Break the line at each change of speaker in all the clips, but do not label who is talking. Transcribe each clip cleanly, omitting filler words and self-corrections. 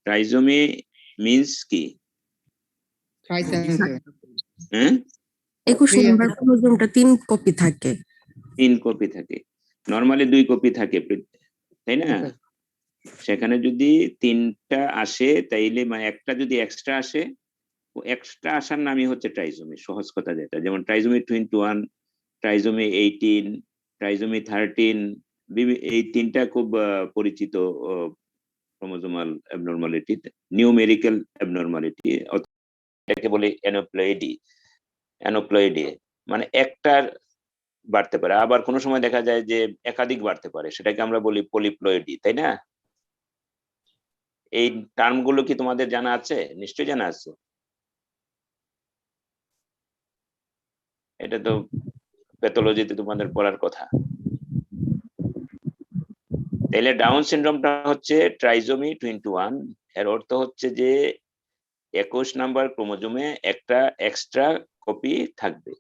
Trisomy means কি? হ্যাঁ,
21 নম্বর ক্রোমোজোমটা 3 copy থাকে।
3 কপি থাকে, নরমালি 2 কপি থাকে, তাই না? সেখানে যদি 3টা আসে তাইলে মানে একটা যদি এক্সট্রা আসে, এক্সট্রা আসার নামই হচ্ছে ট্রাইজোমি, সহজ কথা যেটা। যেমন ট্রাইজোমি 21, ট্রাইজোমি 18, ট্রাইজোমি 13, এই 3টা খুব পরিচিত ক্রোমোজোমাল অ্যাবনরমালিটি, নিউমেরিক্যাল অ্যাবনরমালিটি, এটাকে বলি অ্যানোপ্লয়েডি, মানে একটার বাড়তে পারে, আবার কোনো সময় দেখা যায় যে একাধিক বাড়তে পারে, সেটাকে আমরা বলি পলিপ্লয়েডি, তাই না? এই টার্মগুলো কি তোমাদের জানা আছে? নিশ্চয়ই জানা আছে। এটা তো প্যাথোলজিতে তোমাদের পড়ার কথা। তাহলে ডাউন সিনড্রোমটা হচ্ছে ট্রাইজোমি 21, এর অর্থ হচ্ছে যে 21 নাম্বার ক্রোমোজোমে একটা এক্সট্রা কপি থাকবে,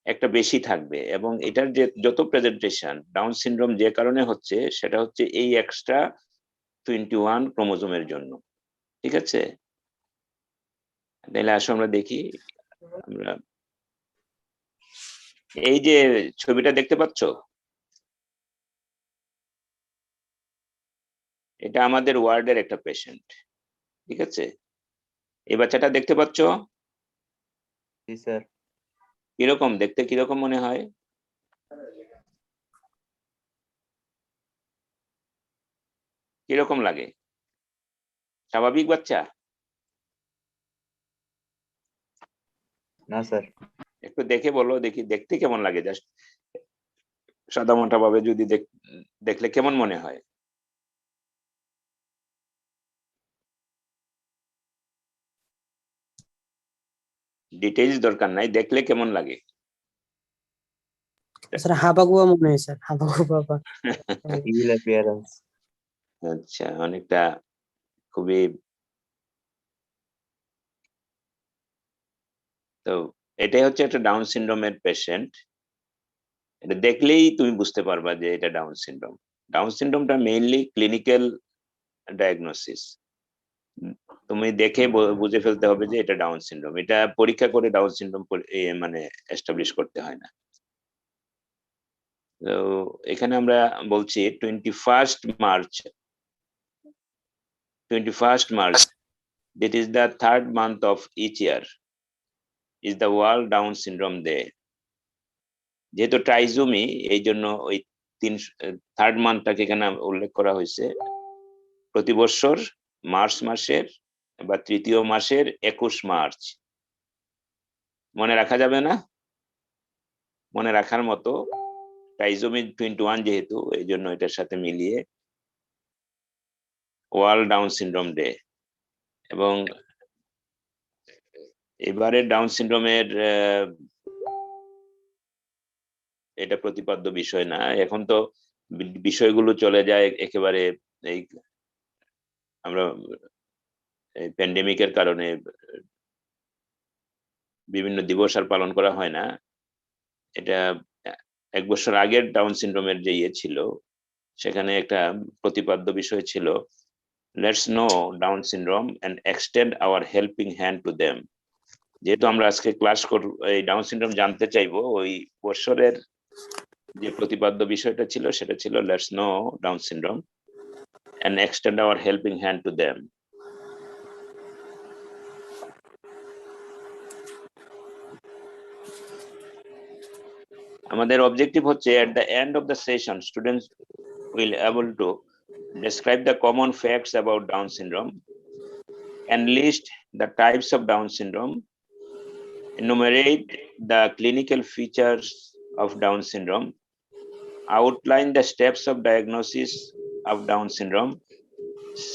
একটা বেশি থাকবে, এবং এটার যে যত প্রেজেন্টেশন ডাউন সিনড্রোম যে কারণে হচ্ছে সেটা হচ্ছে এই এক্সট্রা 21 ক্রোমোজোমের জন্য, ঠিক আছে? তাহলে আসো আমরা দেখি। আমরা এই যে ছবিটা দেখতে পাচ্ছ, এটা আমাদের ওয়ার্ডের একটা পেশেন্ট, ঠিক আছে? এই বাচ্চাটা দেখতে পাচ্ছ?
জি স্যার।
কিরকম দেখতে, কিরকম মনে হয়? কিরকম লাগে? স্বাভাবিক বাচ্চা?
না স্যার।
একটু দেখে বলো দেখি, দেখতে কেমন লাগে? জাস্ট সাদা মোটা ভাবে যদি দেখলে কেমন মনে হয়? ডিটেইলস দরকার নাই, দেখলে কেমন লাগে?
স্যার হাবাগুয়া মনে হয় স্যার, হাবাগুয়া বাবা।
Evil appearance.
আচ্ছা, অনেকটা খুবই, তো এটাই হচ্ছে একটা ডাউন সিনড্রোমের পেশেন্ট। এটা দেখলেই তুমি বুঝতে পারবা যে এটা ডাউন সিনড্রোম। ডাউন সিনড্রোমটা মেইনলি ক্লিনিক্যাল ডায়াগনোসিস, তুমি দেখে বুঝে ফেলতে হবে যে এটা ডাউন সিনড্রোম। এটা পরীক্ষা করে ডাউন সিনড্রোম মানে এস্টাবলিশ করতে হয় না। তো এখানে আমরা বলছি 21st March, that is the 3rd month of each year, is the World Down Syndrome Day. যেহেতু ট্রাইজোমি, এই জন্য ওই 3rd মান্থটাকে এখানে উল্লেখ করা হয়েছে। প্রতি বছর মার্চ মাসের বা 3য় মাসের 21 মার্চ। মনে রাখা যাবে না? মনে রাখার মতো, ট্রাইজোমি 21 যেহেতু, এই জন্য এটার সাথে মিলিয়ে ওয়ার্ল্ড ডাউন সিনড্রোম ডে। এবং এবারে ডাউন সিনড্রোমের এটা প্রতিপাদ্য বিষয় না, এখন তো বিষয়গুলো চলে যায় একেবারে, এই আমরা এই প্যান্ডেমিকের কারণে বিভিন্ন দিবস আর পালন করা হয় না। এটা 1 বছর আগের ডাউন সিনড্রোমের যে ইয়ে ছিল, সেখানে একটা প্রতিপাদ্য বিষয় ছিল, let's know Down syndrome and extend our helping hand to them. যেহেতু আমরা আজকে ক্লাস এই ডাউন সিনড্রোম জানতে চাইবো, ওই বছরের যে প্রতিপাদ্য বিষয়টা ছিল সেটা ছিল let's know Down syndrome and extend our helping hand to them. আমাদের অবজেক্টিভ হচ্ছে at the end of the session students will able to describe the common facts about Down syndrome, enlist the types of Down syndrome, enumerate the clinical features of Down syndrome, outline the steps of diagnosis of Down syndrome,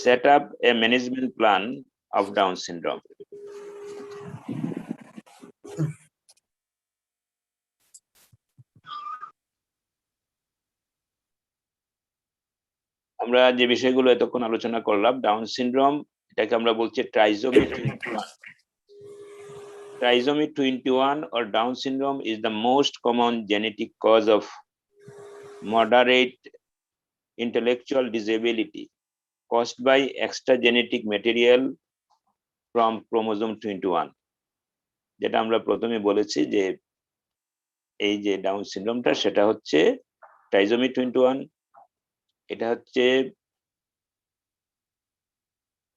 set up a management plan of Down syndrome. আমরা যে বিষয়গুলো এতক্ষণ আলোচনা করলাম, down syndrome, এটাকে আমরা বলছি trisomy 21। Trisomy 21 or Down syndrome is the most common genetic cause of moderate intellectual disability caused by extra genetic material from chromosome 21. যেটা আমরা প্রথমে বলেছি যে এই যে ডাউন সিনড্রোমটা সেটা হচ্ছে ট্রাইজোমি 21, এটা হচ্ছে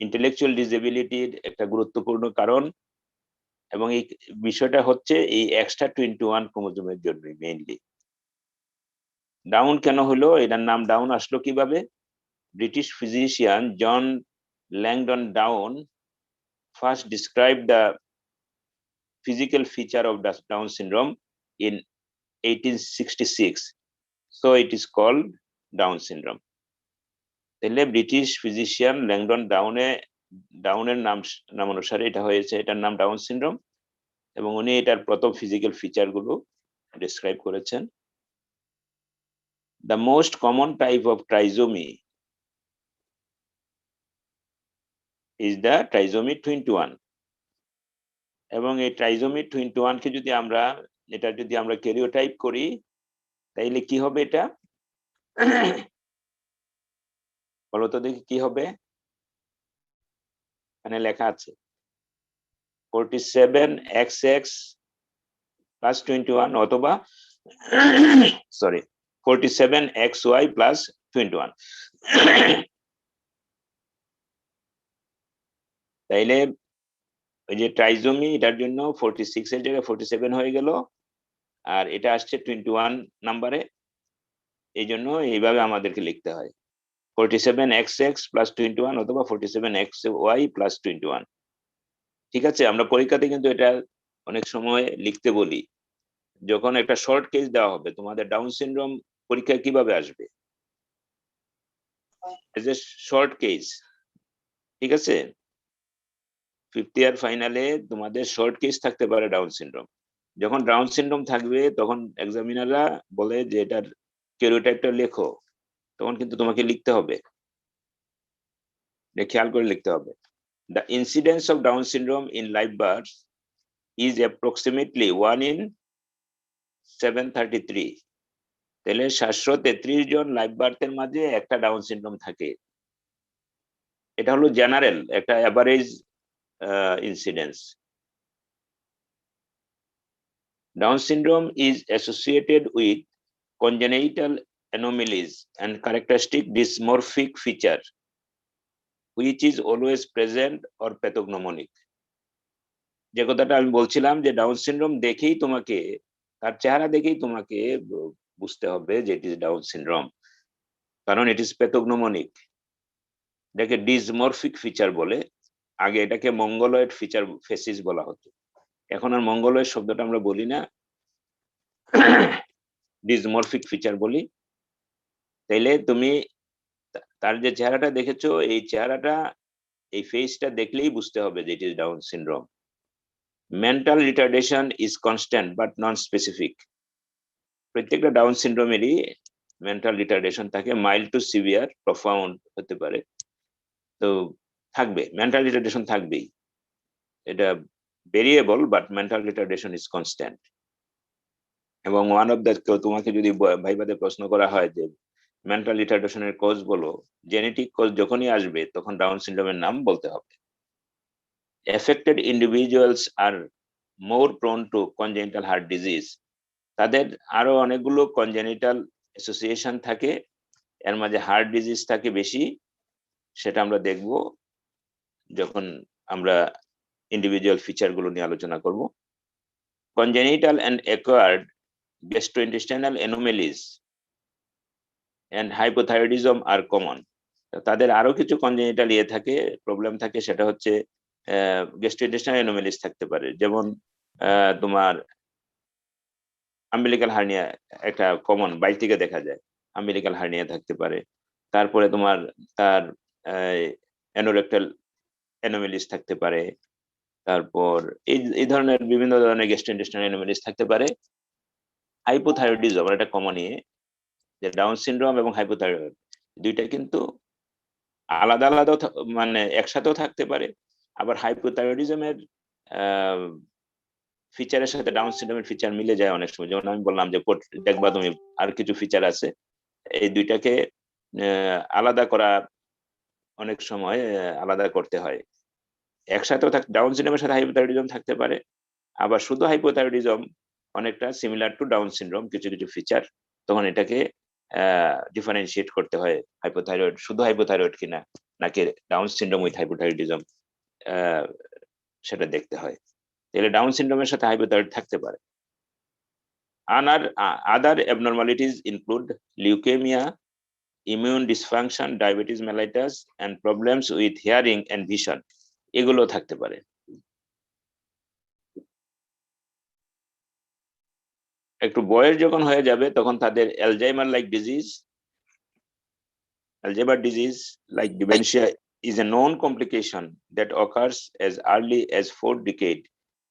ইন্টেলেকচুয়াল ডিসেবিলিটির একটা গুরুত্বপূর্ণ কারণ, এবং এই বিষয়টা হচ্ছে এই এক্সট্রা 21 ক্রোমোজোমের জন্য মেইনলি। ডাউন কেন হলো, এটার নাম ডাউন আসলো কিভাবে? British physician John Langdon Down first described the physical feature of Down syndrome in 1866, so it is called Down syndrome. তাহলে ব্রিটিশ ফিজিশিয়ান ল্যাংডন ডাউনের নাম অনুসারে এটা হয়েছে, এটার নাম ডাউন সিনড্রোম, এবং উনি এটার প্রথম ফিজিক্যাল ফিচার গুলো ডিসক্রাইব করেছেন। The most common type of trisomy is the trisomy 21, এবং এই ট্রাইজোমি 21 কে যদি আমরা ক্যারিওটাইপ করি তাইলে কি হবে? এটা বলো তো দেখি কি হবে। এখানে লেখা আছে 47XX plus 21 অথবা 47XY plus 21। তাইলে ওই যে ট্রাইজোমি এটার জন্য 46 এর জায়গায় 47 হয়ে গেল, আর এটা আসছে 21 নাম্বারে, এই জন্য এইভাবে আমাদেরকে লিখতে হয় 47XX plus 21 অথবা 47XY plus 21। ঠিক আছে, আমরা পরীক্ষাতে কিন্তু এটা অনেক সময় লিখতে বলি, যখন একটা শর্ট কেস দেওয়া হবে তোমাদের ডাউন সিনড্রোম পরীক্ষায় কিভাবে আসবে, এজ এ শর্ট কেস। ঠিক আছে, 5th ইয়ার ফাইনালে তোমাদের শর্ট কেস থাকতে পারে ডাউন সিনড্রোম। যখন ডাউন সিনড্রোম থাকবে তখন এক্সামিনাররা বলে যে এটার ক্যারিওটাইপটা লেখো, তখন কিন্তু তোমাকে লিখতে হবে, খেয়াল করে লিখতে হবে। The incidence of Down syndrome in live births is approximately 1 in 733. তাহলে 733 জন লাইভ বার্থের মাঝে একটা ডাউন সিনড্রোম থাকে। এটা হলো জেনারেল একটা average incidence. Down syndrome is associated with congenital anomalies and characteristic dysmorphic feature which is always present or pathognomonic. যে কথাটা আমি বলছিলাম যে ডাউন সিনড্রোম দেখেই তোমাকে, তার চেহারা দেখেই তোমাকে বুঝতে হবে যে ইট ইজ ডাউন সিনড্রোম, কারণ ইট ইজ প্যাথোগনোমনিক। এটাকে ডিসমরফিক ফিচার বলে, আগে এটাকে মঙ্গলয়েড ফিচার ফেসিস বলা হতো, এখন আর মঙ্গলয়েড শব্দটা আমরা বলি না, ডিসমরফিক ফিচার বলি। তাইলে তুমি তার যে চেহারাটা দেখেছো, এই চেহারাটা, এই ফেসটা দেখলেই বুঝতে হবে যে it is Down syndrome. Mental retardation is constant but non specific. প্রত্যেকটা ডাউন সিনড্রোমেরই মেন্টাল রিটার্ডেশন থাকে, মাইল্ড টু সিভিয়ার, প্রফাউন্ড হতে পারে, তো থাকবে, মেন্টাল রিটার্ডেশন থাকবেই, এটা variable but mental retardation is constant. এবং ওয়ান অফ দ্য, তোমাকে যদি ভাইবাতে প্রশ্ন করা হয় যে মেন্টাল রিটার্ডেশনের কজ বলো, জেনেটিক কজ যখনই আসবে তখন ডাউন সিনড্রোমের নাম বলতে হবে। Affected individuals are more prone two congenital heart disease. তাদের আরো অনেকগুলো কনজেনিটাল অ্যাসোসিয়েশন থাকে, এর মাঝে হার্ট ডিজিজ থাকে বেশি, সেটা আমরা দেখব যখন আমরা ইন্ডিভিজুয়াল ফিচার গুলো নিয়ে আলোচনা করব। Congenital and acquired gastrointestinal anomalies and hypothyroidism আর কমন। তাদের আরো কিছু কনজেনিটাল থাকে, প্রবলেম থাকে, সেটা হচ্ছে গ্যাস্ট্রোইন্টেস্টাইনাল অ্যানোমেলিজ থাকতে পারে, যেমন তোমার আম্বিলিক্যাল হার্নিয়া একটা কমন বাইর থেকে দেখা যায়, আম্বিলিক্যাল হার্নিয়া থাকতে পারে। তারপরে তোমার তার অ্যানোরেক্টাল অ্যানোমেলিজ থাকতে পারে, তারপর এই ধরনের বিভিন্ন ধরনের গ্যাস্ট্রোইন্টেস্টাইনাল অ্যানোমেলিজ থাকতে পারে। হাইপোথাইরয়েডিজম এটা কমন নিয়ে, যে ডাউন সিনড্রোম এবং হাইপোথাইরয়েড দুইটা কিন্তু আলাদা আলাদা, মানে একসাথেও থাকতে পারে। আবার হাইপোথাইরয়েডিজমের ফিচারের সাথে ডাউন সিনড্রোমের ফিচার মিলে যায় অনেক সময়, যেমন আমি বললাম যে দেখবা তুমি আর কিছু ফিচার আছে, এই দুইটাকে আলাদা করা অনেক সময় আলাদা করতে হয়। একসাথেও ডাউন সিনড্রোমের সাথে হাইপোথাইরয়েডিজম থাকতে পারে, আবার শুধু হাইপোথাইরয়েডিজম অনেকটা সিমিলার টু ডাউন সিনড্রোম কিছু কিছু ফিচার, তখন এটাকে ডিফারেন্সিয়েট করতে হয় হাইপোথাইরয়েড শুধু হাইপোথাইরয়েড কিনা নাকি ডাউন সিনড্রোম উইথ হাইপোথাইরয়েডিজম, সেটা দেখতে হয়। তাহলে ডাউন সিনড্রোমের সাথে হাইপোথাইরয়েড থাকতে পারে। Other abnormalities include leukemia, immune dysfunction, diabetes mellitus, and problems with hearing and vision. এগুলো থাকতে পারে। একটু বয়স যখন হয়ে যাবে তখন তাদের Alzheimer disease like dementia is a known complication that occurs as early as 4th decade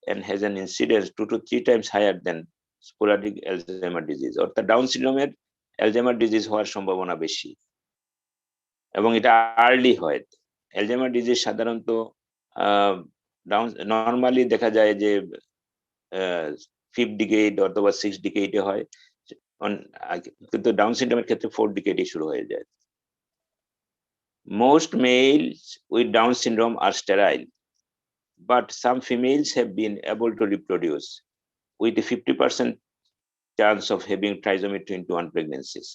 and has an incidence 2 to 3 times higher than sporadic Alzheimer disease. অর্থাৎ ডাউন সিনড্রোমের অ্যালজাইমার ডিজিজ হওয়ার সম্ভাবনা বেশি এবং এটা আর্লি হয়। অ্যালজাইমার ডিজিজ সাধারণত normally দেখা যায় যে 5th ডিকেড অথবা 6th ডিকেডে হয়, কিন্তু ডাউন সিনড্রোমের ক্ষেত্রে 4th ডিকেডে শুরু হয়ে যায়। Most males with Down syndrome are sterile, but some females have been able to reproduce with a 50% chance of having trisomy 21 pregnancies.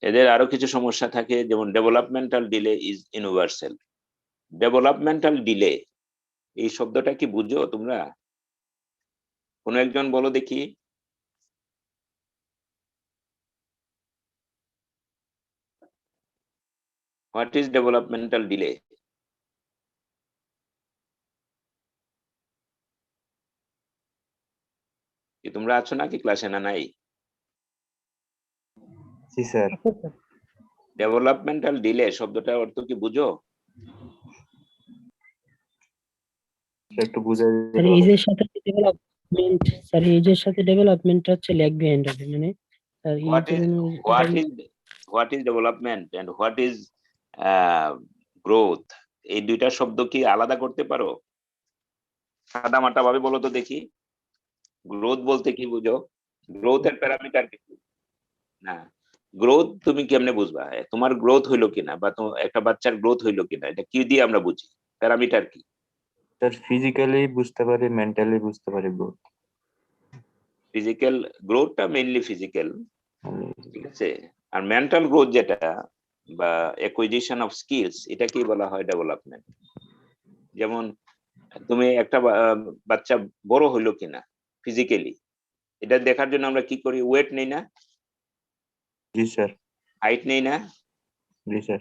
এদের আরো কিছু সমস্যা থাকে, যেমন developmental delay is universal. Developmental delay এই শব্দটা কি বুঝো তোমরা? কোন একজন বলো দেখি। What is developmental delay? কি তোমরা আছো নাকি ক্লাসে না নাই?
জি স্যার।
ডেভেলপমেন্টাল ডিলে শব্দটার অর্থ কি বুঝো?
একটু বুঝাই
স্যার
দিলে
এজের সাথে ডেভেলপমেন্ট, স্যার এজের সাথে ডেভেলপমেন্ট হচ্ছে ল্যাগ বিহাইন্ড হবে, মানে sir
what is development and what is growth, এই দুইটা শব্দ কি আলাদা করতে পারো? সাদা মাটা ভাবে বলো তো দেখি, গ্রোথ বলতে কি বুঝো? গ্রোথ এর প্যারামিটার কি? না, গ্রোথ তুমি কেমনে বুঝবা? তোমার গ্রোথ হইলো কিনা বা একটা বাচ্চার গ্রোথ হইলো কিনা, এটা কি দিয়ে আমরা বুঝি? প্যারামিটার কি?
স্যার ফিজিক্যালি বুঝতে পারি, মেন্টালি বুঝতে পারি গ্রোথ।
ফিজিক্যাল গ্রোথটা মেইনলি ফিজিক্যাল, ঠিক আছে। আর মেন্টাল গ্রোথ যেটা বা অ্যাকুইজিশন অফ স্কিলস, এটা কি বলা হয়? ডেভেলপমেন্ট। যেমন তুমি একটা বাচ্চা বড় হইলো কিনা ফিজিক্যালি, এটা দেখার জন্য আমরা কি করি? ওয়েট নেই না?
জি স্যার।
হাইট নেই না?
জি স্যার।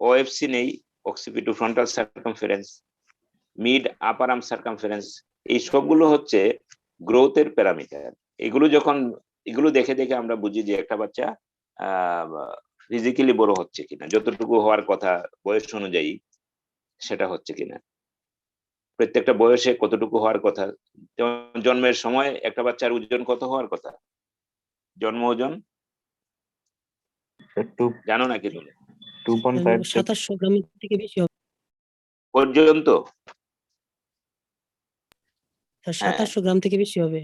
ওএফসি নেই, অক্সিপিটো ফ্রন্টাল সার্কামফারেন্স, মিড আপার আর্ম সার্কামফারেন্স, এই সবগুলো হচ্ছে গ্রোথের প্যারামিটার। এগুলো দেখে দেখে আমরা বুঝি যে একটা বাচ্চা ফিজিক্যালি বড় হচ্ছে কিনা, যতটুকু হওয়ার কথা বয়স অনুযায়ী সেটা হচ্ছে কিনা। প্রত্যেকটা বয়সে কতটুকু হওয়ার কথা, জন্মের সময় একটা বাচ্চার ওজন কত হওয়ার কথা? জন্ম ওজন জানো নাকি তুমি?
2.5
2700 গ্রামের থেকে বেশি হবে
পর্যন্ত?
স্যার, 2700 গ্রাম থেকে বেশি হবে।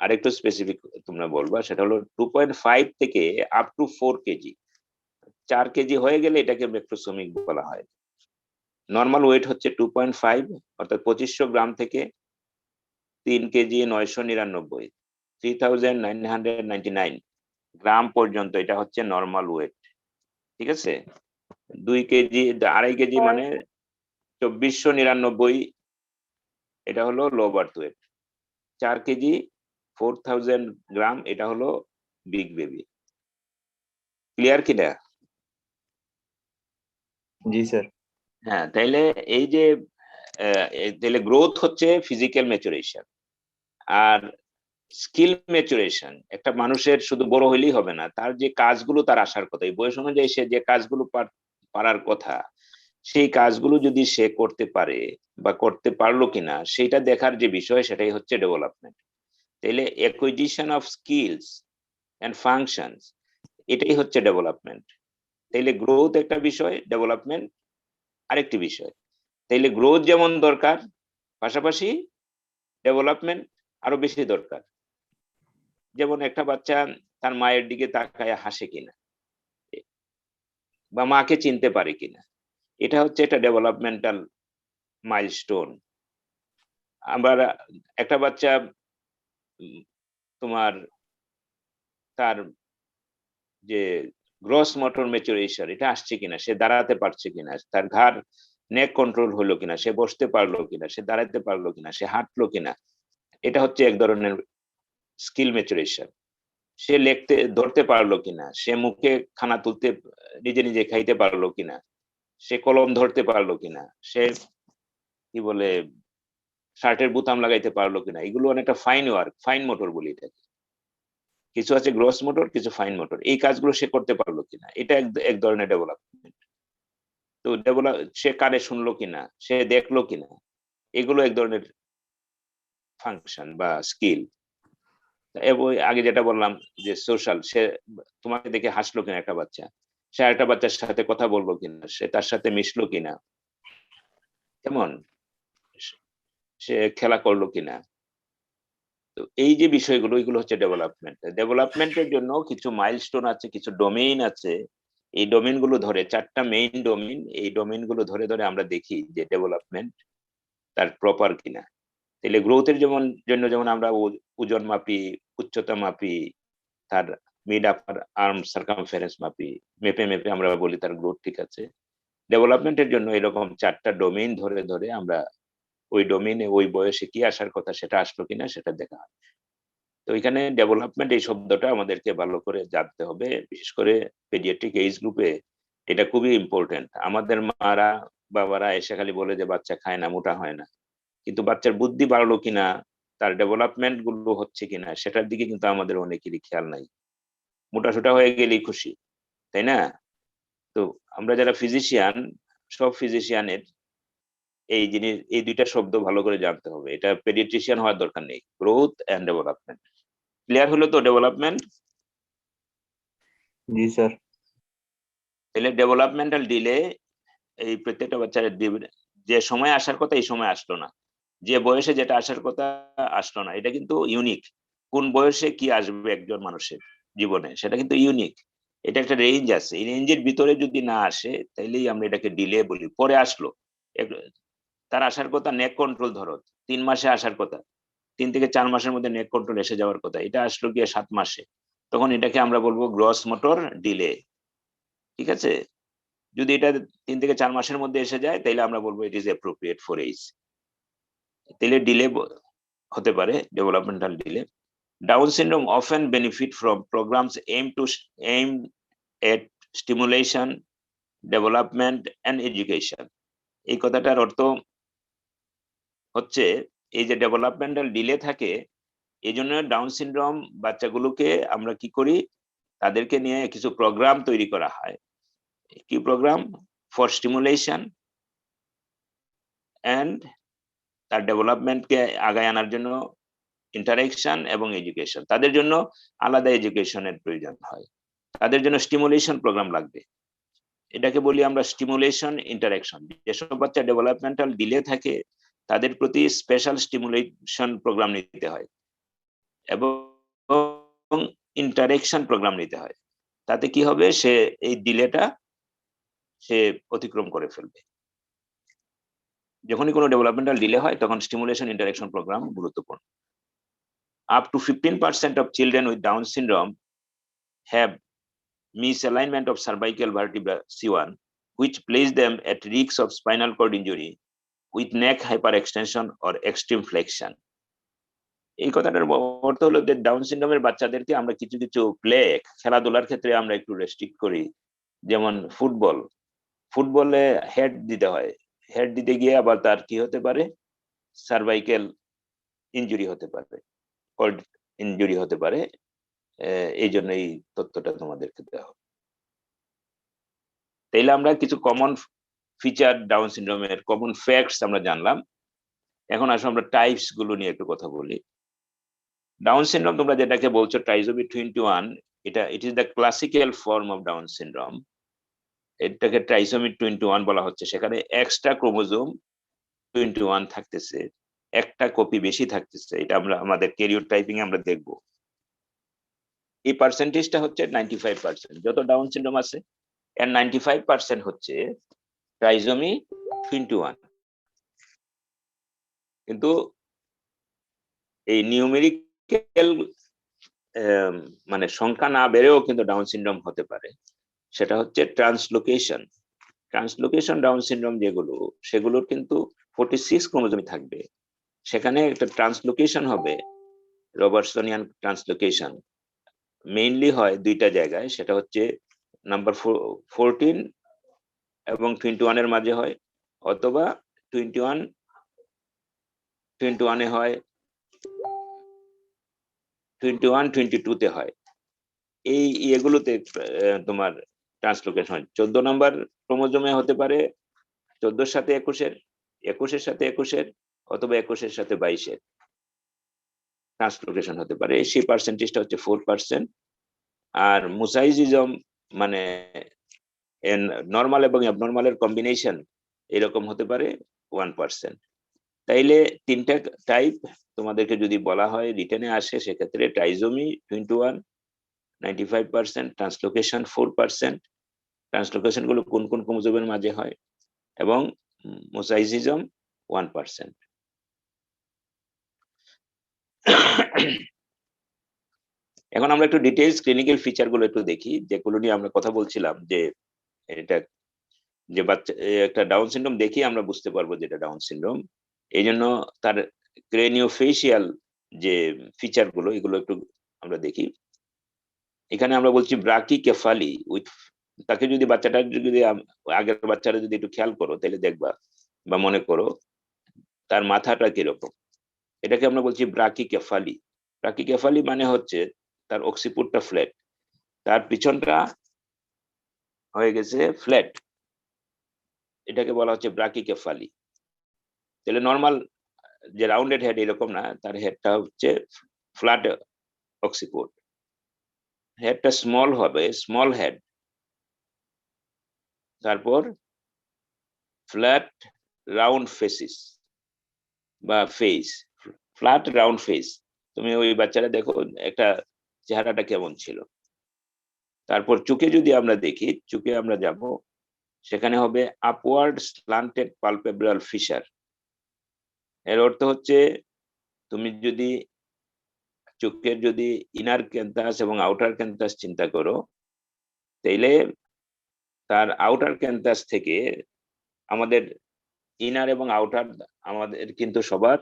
আরেকটু স্পেসিফিক তোমরা বলবা, সেটা হলো 2.5 থেকে আপ টু 4 কেজি। 4 কেজি হয়ে গেলে এটাকে ম্যাক্রোসোমিক বলা হয়। নর্মাল ওয়েট হচ্ছে 2.5, অর্থাৎ 2500 গ্রাম থেকে 3 কেজি 999, 3999 গ্রাম পর্যন্ত, এটা হচ্ছে নর্মাল ওয়েট, ঠিক আছে। 2 কেজি 2.5 কেজি মানে 2499, এটা হলো লো বার্থ ওয়েট। 4 কেজি 4000 গ্রাম, এটা হলো বিগ বেবি। ক্লিয়ার কিনা?
জি স্যার।
হ্যাঁ, তাইলে এই যে তাহলে গ্রোথ হচ্ছে ফিজিক্যাল ম্যাচুরেশন, আর স্কিল ম্যাচুরেশন একটা মানুষের শুধু বড় হইলেই হবে না, তার যে কাজগুলো তার আসার কথা, এই বয়স অনুযায়ী সে যে কাজগুলো পারার কথা, সেই কাজগুলো যদি সে করতে পারে বা করতে পারলো কিনা সেটা দেখার যে বিষয়, সেটাই হচ্ছে ডেভেলপমেন্ট। তাইলে acquisition of skills and functions, এটাই হচ্ছে ডেভেলপমেন্ট। তাইলে গ্রোথ একটা বিষয়, ডেভেলপমেন্ট আরেকটি বিষয়। তাইলে গ্রোথ যেমন দরকার, পাশাপাশি ডেভেলপমেন্ট আরো বেশি দরকার। যেমন একটা বাচ্চা তার মায়ের দিকে তাকায় হাসে কিনা বা মাকে চিনতে পারে কিনা, এটা হচ্ছে একটা ডেভেলপমেন্টাল মাইলস্টোন। আবার একটা বাচ্চা তোমার তার যে গ্রস মোটর ম্যাচুরেশন এটা আসছে কিনা, সে দাঁড়াতে পারছে কিনা, তার ঘাড় নেক কন্ট্রোল হলো কিনা, সে বসতে পারলো কিনা, সে দাঁড়াতে পারলো কিনা, সে হাঁটলো কিনা, এটা হচ্ছে এক ধরনের স্কিল ম্যাচুরেশন। সে লিখতে ধরতে পারলো কিনা, সে মুখে খানা তুলতে নিজে নিজে খাইতে পারলো কিনা, সে কলম ধরতে পারলো কিনা, সে কি বলে শার্টের বোতাম লাগাইতে পারলো কিনা, এগুলো অনেকটা ফাইন ওয়ার্ক, ফাইন মোটর বলি এটাকে। কিছু আছে গ্রস মোটর, কিছু ফাইন মোটর, এই কাজগুলো সে করতে পারলো কিনা, এটা এক ধরনের ডেভেলপমেন্ট। তো সে কানে শুনলো কিনা, সে দেখলো কিনা, এগুলো এক ধরনের ফাংশন বা স্কিল। এবং আগে যেটা বললাম যে সোশ্যাল, সে তোমাকে দেখে হাসলো কিনা একটা বাচ্চা, সে একটা বাচ্চার সাথে কথা বললো কিনা, সে তার সাথে মিশলো কিনা, কেমন সে খেলা করলো কিনা। তো এই যে বিষয়গুলো, এগুলো হচ্ছে ডেভেলপমেন্ট। ডেভেলপমেন্টের জন্য কিছু মাইলস্টোন আছে, কিছু ডোমেইন আছে। এই ডোমেইন গুলো ধরে, 4টা মেইন ডোমেইন, এই ডোমেইন গুলো ধরে ধরে আমরা দেখি যে ডেভেলপমেন্ট তার প্রপার কিনা। তাহলে গ্রোথের জন্য আমরা ওজন মাপি, উচ্চতা মাপি, তার মিড আপার আর্ম সার্কামফারেন্স মাপি, মেপে মেপে আমরা বলি তার গ্রোথ ঠিক আছে। ডেভেলপমেন্টের জন্য এরকম 4টা ডোমেইন ধরে ধরে আমরা ওই ডোমেইনে ওই বয়সে কি আসার কথা সেটা আসলো কিনা সেটা দেখা হয়। তো এখানে ডেভেলপমেন্ট এই শব্দটা আমাদেরকে ভালো করে জানতে হবে, বিশেষ করে পেডিয়াট্রিক এজ গ্রুপে এটা খুবই ইম্পর্টেন্ট। আমাদের মারা বাবারা এসে খালি বলে যে বাচ্চা খায় না, মোটা হয় না, কিন্তু বাচ্চার বুদ্ধি বাড়লো কিনা, তার ডেভেলপমেন্ট গুলো হচ্ছে কিনা সেটার দিকে কিন্তু আমাদের অনেকেরই খেয়াল নাই। মোটাসোটা হয়ে গেলেই খুশি, তাই না? তো আমরা যারা ফিজিশিয়ান, সব ফিজিশিয়ানের এই জিনিস, এই দুইটা শব্দ ভালো করে জানতে হবে। এটা পেডিয়াট্রিশিয়ান হওয়ার দরকার নেই, গ্রোথ এন্ড ডেভেলপমেন্ট। ক্লিয়ার হলো তো ডেভেলপমেন্ট?
জি স্যার।
তাহলে ডেভেলপমেন্টাল ডিলে, এই প্রত্যেকটা বাচ্চার যে সময় আসার কথা এই সময় আসলো না, যে বয়সে যেটা আসার কথা আসলো না, এটা কিন্তু ইউনিক। কোন বয়সে কি আসবে একজন মানুষের জীবনে সেটা কিন্তু ইউনিক। এটা একটা রেঞ্জ আছে, এই রেঞ্জের ভিতরে যদি না আসে তাইলেই আমরা এটাকে ডিলে বলি। পরে আসলো, তার আসার কথা নেক কন্ট্রোল, ধরো 3 মাসে আসার কথা, 3 থেকে 4 মাসের মধ্যে নেক কন্ট্রোল এসে যাওয়ার কথা, এটা আসলো গিয়ে 7 মাসে, তখন এটাকে আমরা বলবো গ্রস মোটর ডিলে। ঠিক আছে? যদি এটা 3 থেকে 4 মাসের মধ্যে এসে যায় তাহলে আমরা বলবো it is appropriate for age. তাহলে ডিলে হতে পারে, developmental delay. Down syndrome often benefit from programmes aim at stimulation, development and education। এই কথাটার অর্থ হচ্ছে এই যে ডেভেলপমেন্টাল ডিলে থাকে, এই জন্য ডাউন সিনড্রোম বাচ্চাগুলোকে আমরা কি করি, তাদেরকে নিয়ে কিছু প্রোগ্রাম তৈরি করা হয়। কি প্রোগ্রাম? ফর স্টিমুলেশন এন্ড তার ডেভেলপমেন্টকে আগায় আনার জন্য ইন্টারেকশন এবং এডুকেশন। তাদের জন্য আলাদা এডুকেশনের প্রয়োজন হয়, তাদের জন্য স্টিমুলেশন প্রোগ্রাম লাগবে। এটাকে বলি আমরা স্টিমুলেশন ইন্টারেকশন। যেসব বাচ্চা ডেভেলপমেন্টাল ডিলে থাকে তাদের প্রতি স্পেশাল স্টিমুলেশন প্রোগ্রাম নিতে হয় এবং ইন্টারেকশন প্রোগ্রাম নিতে হয়। তাতে কি হবে, সে এই ডিলেটা সে অতিক্রম করে ফেলবে। যখনই কোনো ডেভেলপমেন্টাল ডিলে হয় তখন স্টিমুলেশন ইন্টারেকশন প্রোগ্রাম গুরুত্বপূর্ণ। Up to 15% of children with Down syndrome have misalignment of cervical vertebra C1, which place them at risk of spinal cord injury with neck hyperextension or extreme flexion। এই কথাটার অর্থ হলো যে down সিনড্রোমের বাচ্চাদেরকে আমরা কিছু কিছু খেলাধুলার ক্ষেত্রে আমরা একটু রেস্ট্রিক্ট করি। যেমন ফুটবলে হেড দিতে হয়, হেড দিতে গিয়ে আবার তার কি হতে পারে, সার্ভাইকেল ইনজুরি হতে পারে, কর্ড ইনজুরি হতে পারে। এই জন্য এই তথ্যটা তোমাদেরকে দেওয়া হবে। তাইলে আমরা কিছু কমন ফিচার ডাউন সিনড্রোমের, কমন ফ্যাক্টস আমরা জানলাম। এখন আসলে আমরা টাইপস গুলো নিয়ে একটু কথা বলি। ডাউন সিনড্রোম তোমরা যেটাকে বলছো trisomy 21, it is the classical form of Down syndrome. এটাকে ট্রাইসোমি 21 বলা হচ্ছে। সেখানে এক্সট্রা ক্রোমোজোম 21 থাকতেছে, একটা কপি বেশি থাকতেছে। এটা আমরা আমাদের ক্যারিওটাইপিং আমরা দেখবো। এই পার্সেন্টেজটা হচ্ছে 95%। যত ডাউন সিনড্রোম আছে এর 95% হচ্ছে ট্রাইজোমি 21। কিন্তু এই নিউমেরিক্যাল মানে সংখ্যা না বেড়েও কিন্তু ডাউন সিনড্রোম হতে পারে। সেটা হচ্ছে ট্রান্সলোকেশন ডাউন সিনড্রোম যেগুলো, সেগুলোর কিন্তু 46 ক্রোমোজোমই থাকবে। সেখানে একটা ট্রান্সলোকেশন হবে, রবার্টসনিয়ান ট্রান্সলোকেশন মেইনলি হয় দুইটা জায়গায়, সেটা হচ্ছে নাম্বার 14 এবং 21 এর মাঝে হয়, অথবা 21 এ হয়, 21-22 তে হয়। এই এগুলোতে তোমার ট্রান্সলোকেশন হয়। 14 নাম্বার ক্রোমোজোমে হতে পারে 14 সাথে 21-এর, 21-এর সাথে 21-এর, অথবা 21-এর সাথে 22-এর ট্রান্সলোকেশন হতে পারে। সেই পার্সেন্টেজটা হচ্ছে 4%। আর মোসাইজিজম মানে নর্মাল এবং অ্যাবনর্মালের কম্বিনেশন এরকম হতে পারে 1%। তাইলে তিনটা টাইপ তোমাদেরকে যদি বলা হয় রিটেনে আসে, সেক্ষেত্রে ট্রাইজোমি 21 95%, ট্রান্সলোকেশন 4%, ট্রান্সলোকেশন গুলো কোন কোন ক্রোমোজোমের মাঝে হয়, এবং মোসাইজিজম 1%। এখন আমরা একটু ডিটেইলস ক্লিনিক্যাল ফিচার গুলো একটু দেখি, যেগুলো নিয়ে আমরা কথা বলছিলাম, যে এটা যে বাচ্চা একটা ডাউন সিনড্রোম দেখি আমরা বুঝতে পারবো যে এটা ডাউন সিনড্রোম। এই জন্য তার ক্রেনিওফেশিয়াল যে ফিচার গুলো, এগুলো একটু আমরা দেখি। এখানে আমরা বলছি ব্রাকিকেফালি উইথ, তাকে যদি বাচ্চাটা যদি আগের বাচ্চারা যদি একটু খেয়াল করো তাহলে দেখবা বা মনে করো তার মাথাটা কিরকম। এটাকে আমরা বলছি ব্রাকিকেফালি। ব্রাকিকেফালি মানে হচ্ছে তার অক্সিপুটটা ফ্ল্যাট, তার পিছনটা হয়ে গেছে ফ্ল্যাট, এটাকে বলা হচ্ছে ব্রাকিকেফালি। তাহলে নর্মাল যে রাউন্ডেড হেড এরকম না, তার হেডটা হচ্ছে ফ্ল্যাট অক্সিপুট। হেডটা স্মল হবে, স্মল হেড, তারপর ফ্ল্যাট রাউন্ড ফেসিস বা ফেস, ফ্ল্যাট রাউন্ড ফেস। তুমি ওই বাচ্চারা দেখো একটা চেহারাটা কেমন ছিল। তারপর চোখে যদি আমরা দেখি, চোখে আমরা যাব, সেখানে হবে আপওয়ার্ড স্ল্যান্টেড পালপেব্রাল ফিশার। এর অর্থ হচ্ছে তুমি যদি চোখের যদি ইনার ক্যান্থাস এবং আউটার ক্যান্থাস চিন্তা করো, তাইলে তার আউটার ক্যান্থাস থেকে আমাদের ইনার এবং আউটার আমাদের কিন্তু সবার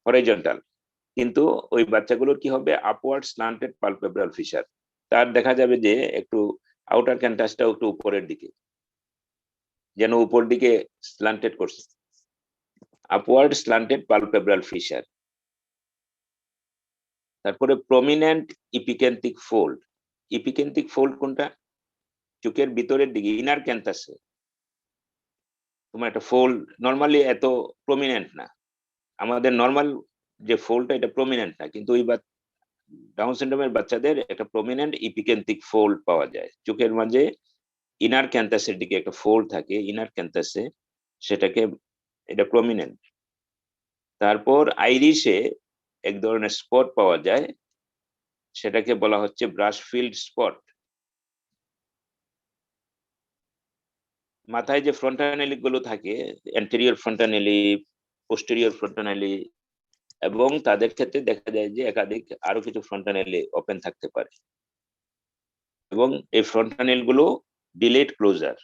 হরাইজন্টাল, কিন্তু ওই বাচ্চাগুলোর কি হবে আপওয়ার্ড স্ল্যান্টেড পালপেব্রাল ফিশার। তার দেখা যাবে যে একটু আউটার ক্যান্থাসটাও একটু উপরের দিকে, যেন উপর দিকে স্ল্যান্টেড করছে, আপওয়ার্ড স্ল্যান্টেড পালপেব্রাল ফিশার। তারপরে প্রমিনেন্ট ইপিক্যান্থিক ফোল্ড। ইপিক্যান্থিক ফোল্ড কোনটা? চোখের ভিতরের দিকে ইনার ক্যান্থাসে তোমার একটা ফোল্ড নরমালি এত প্রমিনেন্ট না, আমাদের নর্মাল যে ফোল্ডটা এটা প্রমিনেন্ট না, কিন্তু ওই ডাউন সিনড্রোমের বাচ্চাদের একটা প্রমিনেন্ট ইপিক্যান্থিক ফোল্ড পাওয়া যায় চোখের মাঝে, ইনার ক্যান্থাসের দিকে একটা ফোল্ড থাকে ইনার ক্যান্থাসে, সেটাকে এটা প্রমিনেন্ট। তারপর আইরিশে এক ধরনের স্পট পাওয়া যায়, সেটাকে বলা হচ্ছে ব্রাশফিল্ড স্পট। মাথায় যে ফ্রন্টানেলি গুলো থাকে, অ্যান্টেরিয়র ফ্রন্টানেলি, পোস্টেরিয়র ফ্রন্টানেলি, এবং তাদের ক্ষেত্রে দেখা যায় যে একাধিক আরো কিছু ফ্রন্টানেলি ওপেন থাকতে পারে, এবং এই ফ্রন্টানেল গুলো ডিলেট ক্লোজার।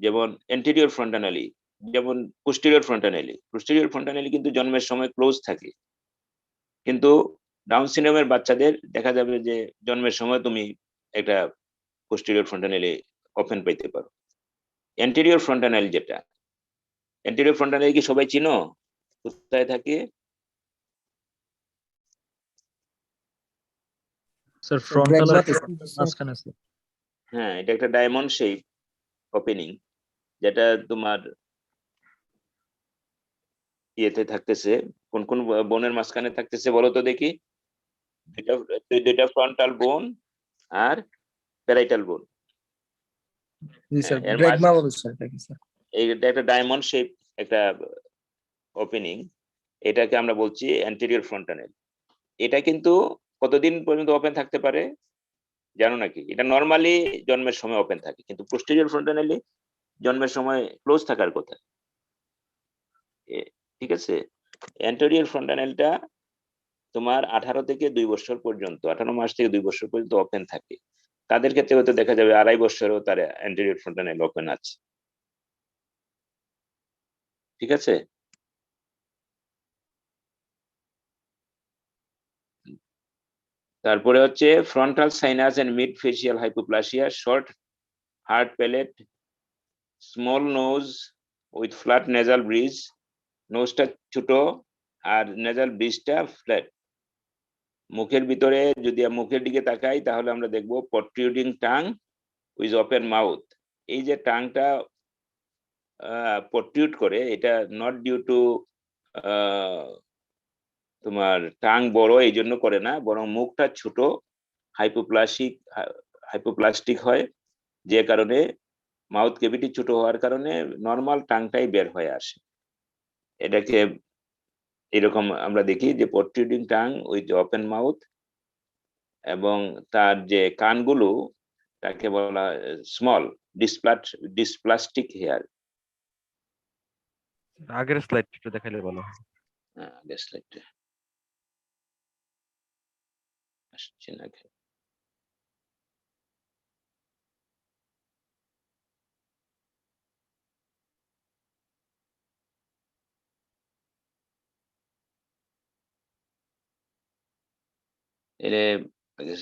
যেমন অ্যান্টেরিয়র ফ্রন্টানেলি, যেমন পোস্টেরিয়র ফ্রন্টানেলি কিন্তু জন্মের সময় ক্লোজ থাকে, কিন্তু ডাউন সিনড্রোমের বাচ্চাদের দেখা যাবে যে জন্মের সময় তুমি একটা পোস্টেরিয়র ফ্রন্টানেলি ওপেন পাইতে পারো। অ্যান্টেরিয়র ফ্রন্টানেলি যেটা, অ্যান্টেরিয়র ফ্রন্টানেলি কি সবাই চিনো? কোথায় থাকে?
স্যার ফ্রন্টাল আর মাঝখানে আছে।
হ্যাঁ, এটা একটা ডায়মন্ড শেপ ওপেনিং, যেটা তোমার ইয়েতে থাকতেছে। কোন কোন বোনের মাঝখানে থাকতেছে বলো তো দেখি? দুইটা ফ্রন্টাল বোন আর প্যারাইটাল বোন।
জি স্যার,
এর
ব্রেগমা বলছে স্যার, এটা কি স্যার?
এইটা একটা ডায়মন্ড শেপ একটা ওপেনিং, এটাকে আমরা বলছি অ্যান্টেরিয়র ফ্রন্টানেল। এটা কিন্তু কতদিন পর্যন্ত ওপেন থাকতে পারে জানো নাকি? এটা নর্মালি জন্মের সময় ওপেন থাকে, কিন্তু পোস্টেরিয়র ফ্রন্টানালি জন্মের সময় ক্লোজ থাকার কথা। ঠিক আছে, অ্যান্টেরিয়র ফ্রন্টানালটা তোমার 18 থেকে 2 বছর পর্যন্ত, 18 মাস থেকে 2 বছর পর্যন্ত ওপেন থাকে। তাদের ক্ষেত্রে হয়তো দেখা যাবে 2.5 বছরও তার অ্যান্টেরিয়র ফ্রন্টানাল ওপেন আছে। ঠিক আছে, তারপরে হচ্ছে frontal sinus and mid facial hypoplasia, short hard palate, small nose with flat nasal bridge, নোজটা ছোট আর নেজাল ব্রিজটা ফ্ল্যাট। মুখের ভিতরে যদি মুখের দিকে তাকাই তাহলে আমরা দেখবো প্রট্রুডিং টাং উইথ ওপেন মাউথ। এই যে টাংটা প্রট্রুড করে, এটা নট ডিউ টু তোমার টাং বড় এই জন্য করে না, বরং মুখটা ছোট, হাইপোপ্লাস্টিক হয়, যে কারণে মাউথ ক্যাভিটি ছোট হওয়ার কারণে নর্মাল টাংটাই বের হয়ে আসে। এটাকে এরকম আমরা দেখি যে প্রট্রুডিং টাং উইথ ওপেন মাউথ, এবং তার যে কানগুলো তাকে বলা স্মল ডিসপ্লাস্টিক হেয়ার।
আগের স্লাইডটা দেখালে ভালো হয়।
আগের স্লাইডটা আসছে না।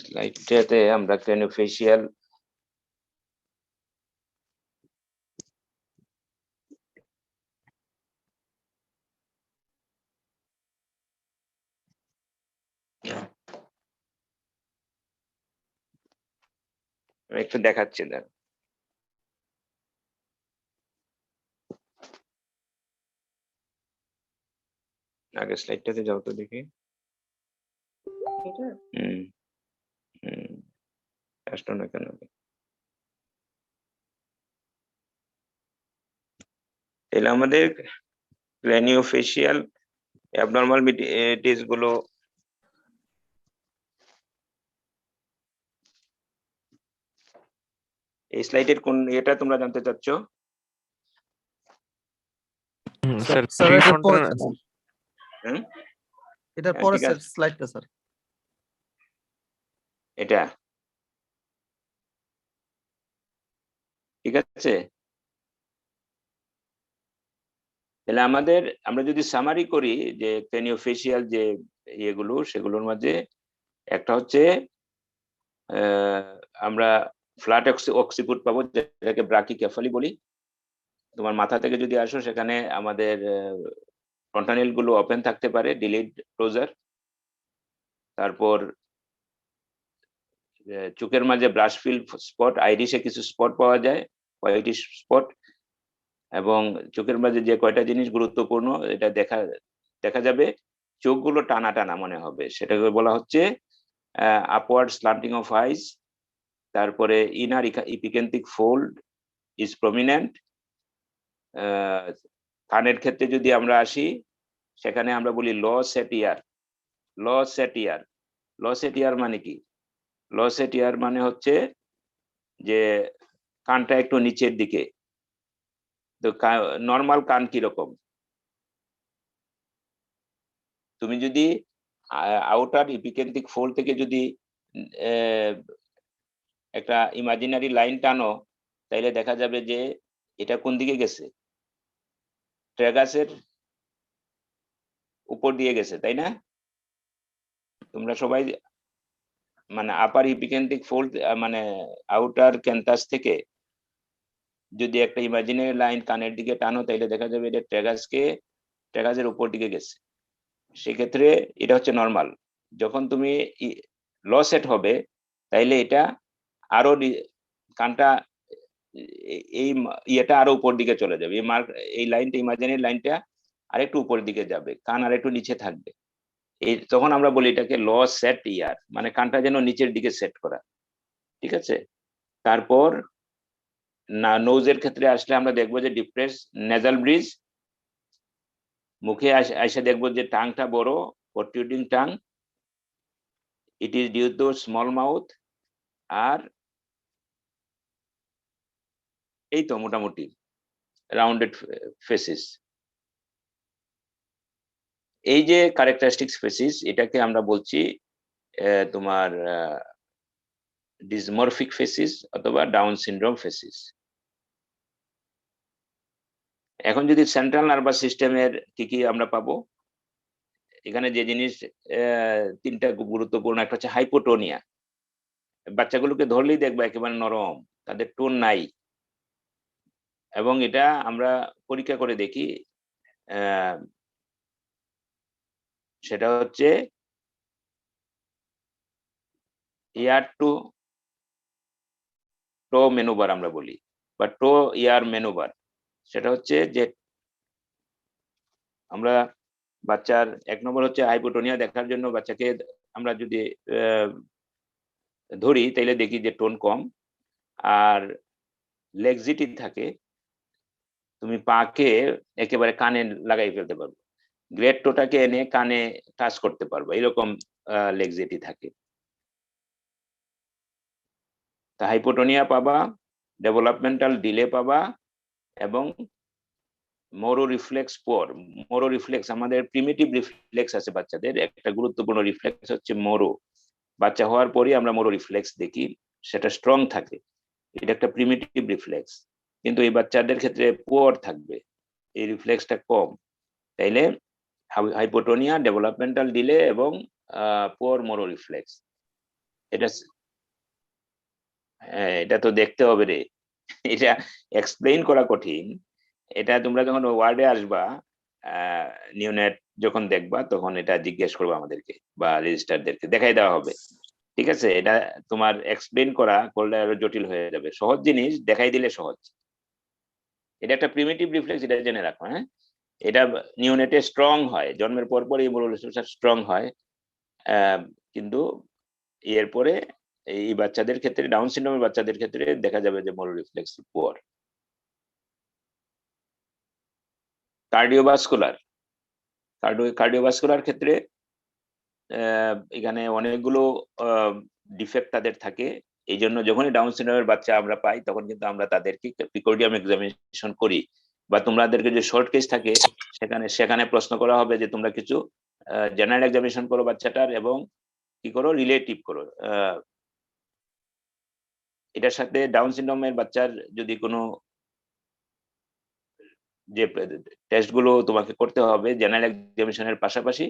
স্লাইডটাতে আমরা ক্রেনিওফেশিয়াল একটু দেখাচ্ছি না। আগের স্লাইডটাতে যাও তো দেখি। আসলো না কেন? তাহলে আমাদের ক্রেনিওফেশিয়াল অ্যাবনরমালিটিস গুলো এই স্লাইডের কোন এটা তোমরা জানতে চাচ্ছ?
স্যার
স্যার
থ্রি
এটার পরে
ফ্রন্টাল
হুম,
এটার
হ্যাঁ,
পরে
ঠিক
স্যার
আছে।
স্লাইডটা স্যার।
এটা ঠিক আছে। তাহলে আমরা যদি সামারি করি যে ক্রেনিওফেশিয়াল যে ইয়েগুলো, সেগুলোর মাঝে একটা হচ্ছে আমরা ফ্ল্যাট অক্সিপুট পাবো, যেটাকে ব্রাকিকেফালি বলি। তোমার মাথা থেকে যদি আসো, সেখানে আমাদের ফ্রন্টানেল গুলো ওপেন থাকতে পারে, ডিলেড ক্লোজার। তারপর চোখের মাঝে ব্রাশফিল স্পট, আইরিশে কিছু স্পট পাওয়া যায়, হোয়াইটিশ স্পট। এবং চোখের মাঝে যে কয়টা জিনিস গুরুত্বপূর্ণ এটা দেখা যাবে, চোখগুলো টানা টানা মনে হবে, সেটাকে বলা হচ্ছে আপওয়ার্ড স্ল্যান্টিং অফ আইস। তারপরে ইনার ইপিকেন্থিক ফোল্ড ইজ প্রমিনেন্ট। কানের ক্ষেত্রে যদি আমরা আসি, সেখানে আমরা বলি ল সেট ইয়ার। ল সেট ইয়ার মানে কি? ল সেট ইয়ার মানে হচ্ছে যে কানটা একটু নিচের দিকে। তো নর্মাল কান কিরকম? তুমি যদি আউটার ইপিকেন্থিক ফোল্ড থেকে যদি একটা ইমাজিনারি লাইন টানো, তাইলে দেখা যাবে যে এটা কোন দিকে গেছে? ট্র্যাগাসের উপর দিয়ে গেছে, তাই না? তোমরা সবাই মানে আপার ইপিকেন্থিক ফোল্ড মানে আউটার ক্যান্থাস থেকে যদি একটা ইমাজিনারি লাইন কানের দিকে টানো, তাইলে দেখা যাবে এটা ট্র্যাগাসের উপর দিকে গেছে। সেক্ষেত্রে এটা হচ্ছে নর্মাল। যখন তুমি ল সেট হবে, তাইলে এটা আরো কানটা এই ইয়েটা আরো উপর দিকে চলে যাবে, এই লাইনটা ইমাজিনারি লাইনটা আরেকটু উপর দিকে যাবে, কান আরেকটু নিচে থাকবে। তখন আমরা বলি এটাকে ল সেট ইয়ার, মানে কানটা যেন নিচের দিকে সেট করা। ঠিক আছে। তারপর নোজের ক্ষেত্রে আসলে আমরা দেখবো যে ডিপ্রেস নেজাল ব্রিজ। মুখে এসে দেখবো যে টাংটা বড়, protruding tongue. it is due to small mouth আর এই তো মোটামুটি রাউন্ডেড ফেসিস। এই যে ক্যারেক্টারিস্টিক্স ফেসিস, এটাকে আমরা বলছি তোমার ডিসমরফিক ফেসিস অথবা ডাউন সিনড্রোম ফেসিস। এখন যদি সেন্ট্রাল নার্ভাস সিস্টেমের কি কি আমরা পাবো, এখানে যে জিনিস তিনটা গুরুত্বপূর্ণ, একটা হচ্ছে হাইপোটোনিয়া। বাচ্চাগুলোকে ধরলেই দেখবা একেবারে নরম, তাদের টোন নাই, এবং এটা আমরা পরীক্ষা করে দেখি। সেটা হচ্ছে ইয়ার টু টো মেনুবার আমরা বলি, বা টো ইয়ার মেনুবার। সেটা হচ্ছে যে আমরা বাচ্চার এক নম্বর হচ্ছে হাইপোটোনিয়া দেখার জন্য বাচ্চাকে আমরা যদি ধরি তাইলে দেখি যে টোন কম আর লেক্সিটি থাকে, তুমি পাকে একেবারে কানে লাগাই ফেলতে পারবো, গ্রেট টোটাকে এনে কানে টাচ করতে পারবো, এরকম লেক্সিটি থাকে। তা হাইপোটোনিয়া পাবা, ডেভেলপমেন্টাল ডিলে পাবা, এবং মোরো রিফ্লেক্স পোর। মোরো রিফ্লেক্স, আমাদের প্রিমিটিভ রিফ্লেক্স আছে বাচ্চাদের, একটা গুরুত্বপূর্ণ রিফ্লেক্স হচ্ছে মোরো। বাচ্চা হওয়ার পরই আমরা মোরো রিফ্লেক্স দেখি, সেটা স্ট্রং থাকে, এটা একটা প্রিমিটিভ রিফ্লেক্স। কিন্তু এই বাচ্চাদের ক্ষেত্রে পোর থাকবে, এই রিফ্লেক্সটা কম। তাইলে হাইপোটোনিয়া, ডেভেলপমেন্টাল ডিলে এবং পোর মোরো রিফ্লেক্স। এটা তো দেখতে হবে রে, এটা এক্সপ্লেইন করা কঠিন। এটা তোমরা যখন ওয়ার্ডে আসবা, নিউনেট যখন দেখবা, তখন এটা জিজ্ঞেস করবো আমাদেরকে বা রেজিস্টারদেরকে, দেখাই দেওয়া হবে। ঠিক আছে, এটা তোমার এক্সপ্লেইন করলে আরো জটিল হয়ে যাবে। সহজ জিনিস দেখাই দিলে সহজ। এটা একটা প্রিমিটিভ রিফ্লেক্স, এটা জেনে রাখো। হ্যাঁ, এটা নিউনেটে স্ট্রং হয়, জন্মের পর পরই মোরো রিফ্লেক্স স্ট্রং হয়, কিন্তু এরপরে এই বাচ্চাদের ক্ষেত্রে, ডাউন সিনড্রোমের বাচ্চাদের ক্ষেত্রে দেখা যাবে যে মোরো রিফ্লেক্স পুয়ার। কার্ডিওভাস্কুলার ক্ষেত্রে এখানে অনেকগুলো ডিফেক্ট তাদের থাকে। এই জন্য যখনই ডাউন সিনড্রোমের বাচ্চা আমরা পাই, তখন কিন্তু আমরা তাদেরকে পিকোডিয়াম এক্সামিনেশন করি, বা তোমাদেরকে যে শর্ট কেস থাকে সেখানে প্রশ্ন করা হবে যে তোমরা কিছু জেনারেল এক্সামিনেশন করো বাচ্চাটার, এবং কি করো, রিলেটিভ করো। এটার সাথে ডাউন সিনড্রোমের বাচ্চার যদি কোনো যে টেস্টগুলো তোমাকে করতে হবে জেনারেল এক্সামিনেশনের পাশাপাশি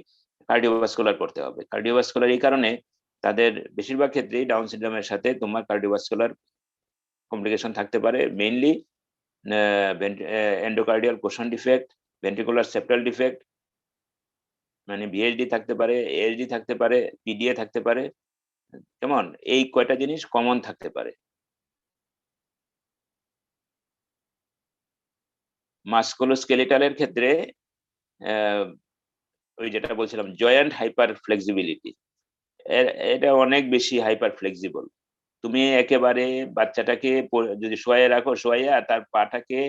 কার্ডিওভাস্কুলার করতে হবে। কার্ডিওভাস্কুলার এই কারণে তাদের বেশিরভাগ ক্ষেত্রেই ডাউন সিনড্রোমের সাথে তোমার কার্ডিওভাস্কুলার কমপ্লিকেশন থাকতে পারে, mainly endocardial cushion defect, ventricular septal defect, মানে ভিএইচডি থাকতে পারে, এএইচডি থাকতে পারে, পিডিএ থাকতে পারে। কেমন, এই কয়টা জিনিস কমন থাকতে পারে। মাস্কুলোস্কেলিটালের ক্ষেত্রে ওই যেটা বলছিলাম, জয়েন্ট হাইপার ফ্লেক্সিবিলিটি, এটা অনেক বেশি হাইপার ফ্লেক্সিবল। তুমি একেবারে বাচ্চাটাকে যদি শোয়াইয়ে রাখো, শোয়াইয়া তার পাটাকে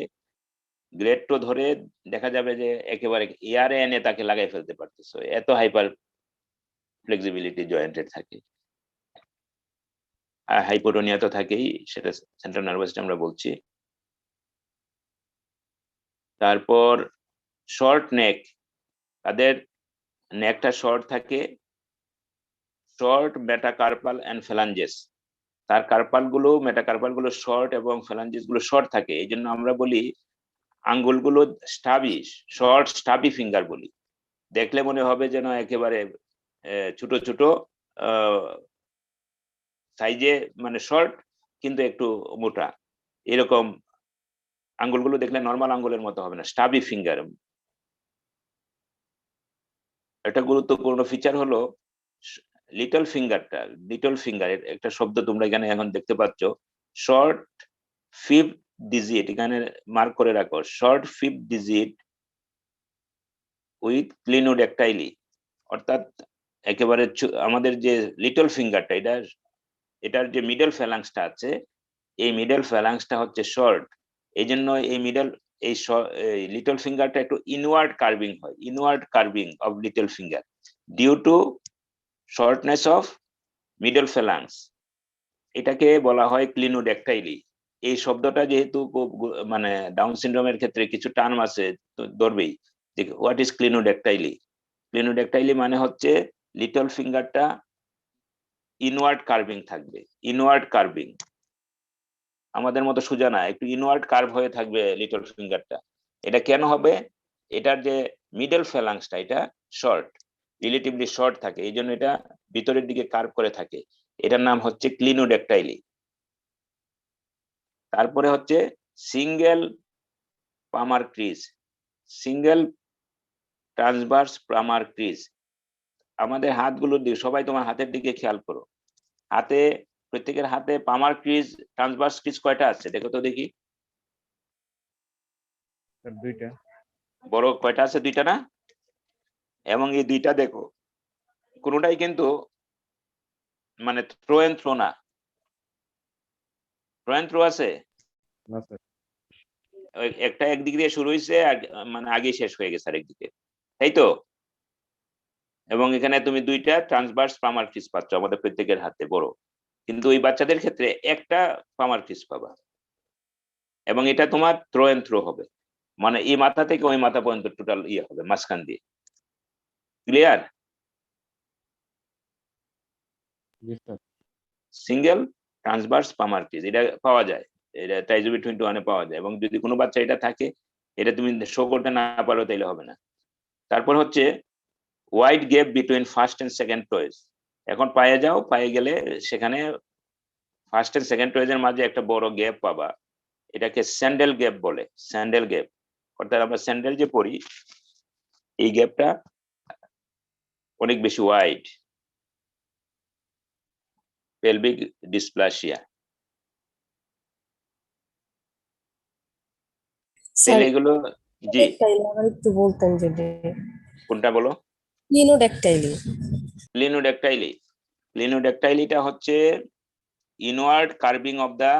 গ্রেড টো ধরে দেখা যাবে যে একেবারে এয়ারে এনে তাকে লাগাই ফেলতে পারতেছো, এত হাইপার ফ্লেক্সিবিলিটি জয়েন্টের থাকে। আর হাইপোটোনিয়া তো থাকেই, সেটা সেন্ট্রাল নার্ভাস সিস্টেম আমরা বলছি। তারপর শর্ট নেক, তাদের নেকটা শর্ট থাকে, শর্ট মেটাকার্পাল এন্ড ফ্যালাঞ্জেস। তার কার্পাল গুলো, মেটাকার্পাল গুলো শর্ট এবং ফ্যালাঞ্জেস গুলো শর্ট থাকে। এই জন্য আমরা বলি আঙ্গুলগুলো স্টাবি, শর্ট স্টাবি ফিঙ্গার বলি। দেখলে মনে হবে যেন একেবারে ছোট ছোট সাইজে, মানে শর্ট কিন্তু একটু মোটা, এরকম আঙ্গুলগুলো দেখলে নর্মাল আঙ্গুলের মতো হবে না, স্টাবি ফিঙ্গার। একটা গুরুত্বপূর্ণ ফিচার হলো লিটল ফিঙ্গার, একটা শব্দ তোমরা এখানে এখন দেখতে পাচ্ছ, শর্ট ফিফথ ডিজিট, এখানে মার্ক করে রাখো, শর্ট ফিফথ ডিজিট উইথ ক্লিনোড্যাকটাইলি। অর্থাৎ একেবারে আমাদের যে লিটল ফিঙ্গারটা, এটার যে মিডল ফ্যালাংসটা আছে, এই মিডল ফ্যালাংসটা হচ্ছে শর্ট। এই জন্য এই লিটল ফিঙ্গারটা একটু ইনওয়ার্ড কার্ভিং হয়, inward curving of little finger due to shortness of middle phalanx, এটাকে বলা হয় ক্লিনোড্যাকটাইলি। এই শব্দটা যেহেতু মানে ডাউন সিনড্রোমের ক্ষেত্রে কিছু টার্ম আছে তো ধরবেই, যে হোয়াট ইজ ক্লিনোড্যাকটাইলি। ক্লিনোড্যাকটাইলি মানে হচ্ছে লিটল ফিঙ্গারটা ইনওয়ার্ড কার্ভিং থাকবে, ইনওয়ার্ড কার্ভিং, আমাদের মতো সোজা না, একটু ইনওয়ার্ড কার্ভ হয়ে থাকবে লিটল ফিঙ্গারটা। এটা কেন হবে? এটার যে মিডল ফ্যালাংসটা এটা শর্ট, রিলেটিভলি শর্ট থাকে, এই জন্য এটা ভিতরের দিকে কার্ভ করে থাকে, এটার নাম হচ্ছে ক্লিনোড্যাকটাইলি। তারপরে হচ্ছে single palmar crease, single transverse palmar crease. আমাদের হাতগুলোর দিকে, সবাই তোমার হাতের দিকে খেয়াল করো, হাতে প্রত্যেকের হাতে পামার ক্রিজ ট্রান্সভার্স ক্রিজ কয়টা আছে দেখো তো দেখি।
দুইটা।
বড় কয়টা আছে? দুইটা না? এবং এই দুইটা দেখো কোনোটাই কিন্তু মানে থ্রো এন্ড থ্রো না, থ্রো এন্ড থ্রো আছে,
না স্যার।
একটা একদিক দিয়ে শুরু হয়েছে মানে আগে শেষ হয়ে গেছে আরেকদিকে, তাই তো? এবং এখানে তুমি দুইটা ট্রান্সভার্স পামার ক্রিজ পাচ্ছ আমাদের প্রত্যেকের হাতে বড়, কিন্তু ওই বাচ্চাদের ক্ষেত্রে একটা পামার ক্রিজ পাবা, এবং এটা তোমার থ্রো এন্ড থ্রো হবে, মানে এই মাথা থেকে ওই মাথা পর্যন্ত টোটাল ইয়ে হবে মাঝখান দিয়ে। ক্লিয়ার?
জি sir.
Single transverse palmar crease এটা পাওয়া যায়, এটা ট্রাইজোমি 21 পাওয়া যায়, এবং যদি কোনো বাচ্চা এটা থাকে, এটা তুমি শো করতে না পারো তাইলে হবে না। তারপর হচ্ছে wide gap between first and second toes. এখন পায়ে যাও, পায়ে গেলে সেখানে ফার্স্ট এন্ড সেকেন্ড টয়েস এর মাঝে একটা বড় গ্যাপ পাবা, এটাকে স্যান্ডেল গ্যাপ বলে, স্যান্ডেল গ্যাপ। অর্থাৎ আমরা স্যান্ডেল যে পরি এই গ্যাপটা অনেক বেশি ওয়াইড, পেলভিক ডিসপ্লাসিয়া।
স্যার
এগুলো জি,
আবার একটু বলতেন যদি।
কোনটা বলো?
ক্লিনোড্যাকটাইলি।
ক্লিনোড্যাকটাইলি, ক্লিনোড্যাকটাইলিটা হচ্ছে inward curving of the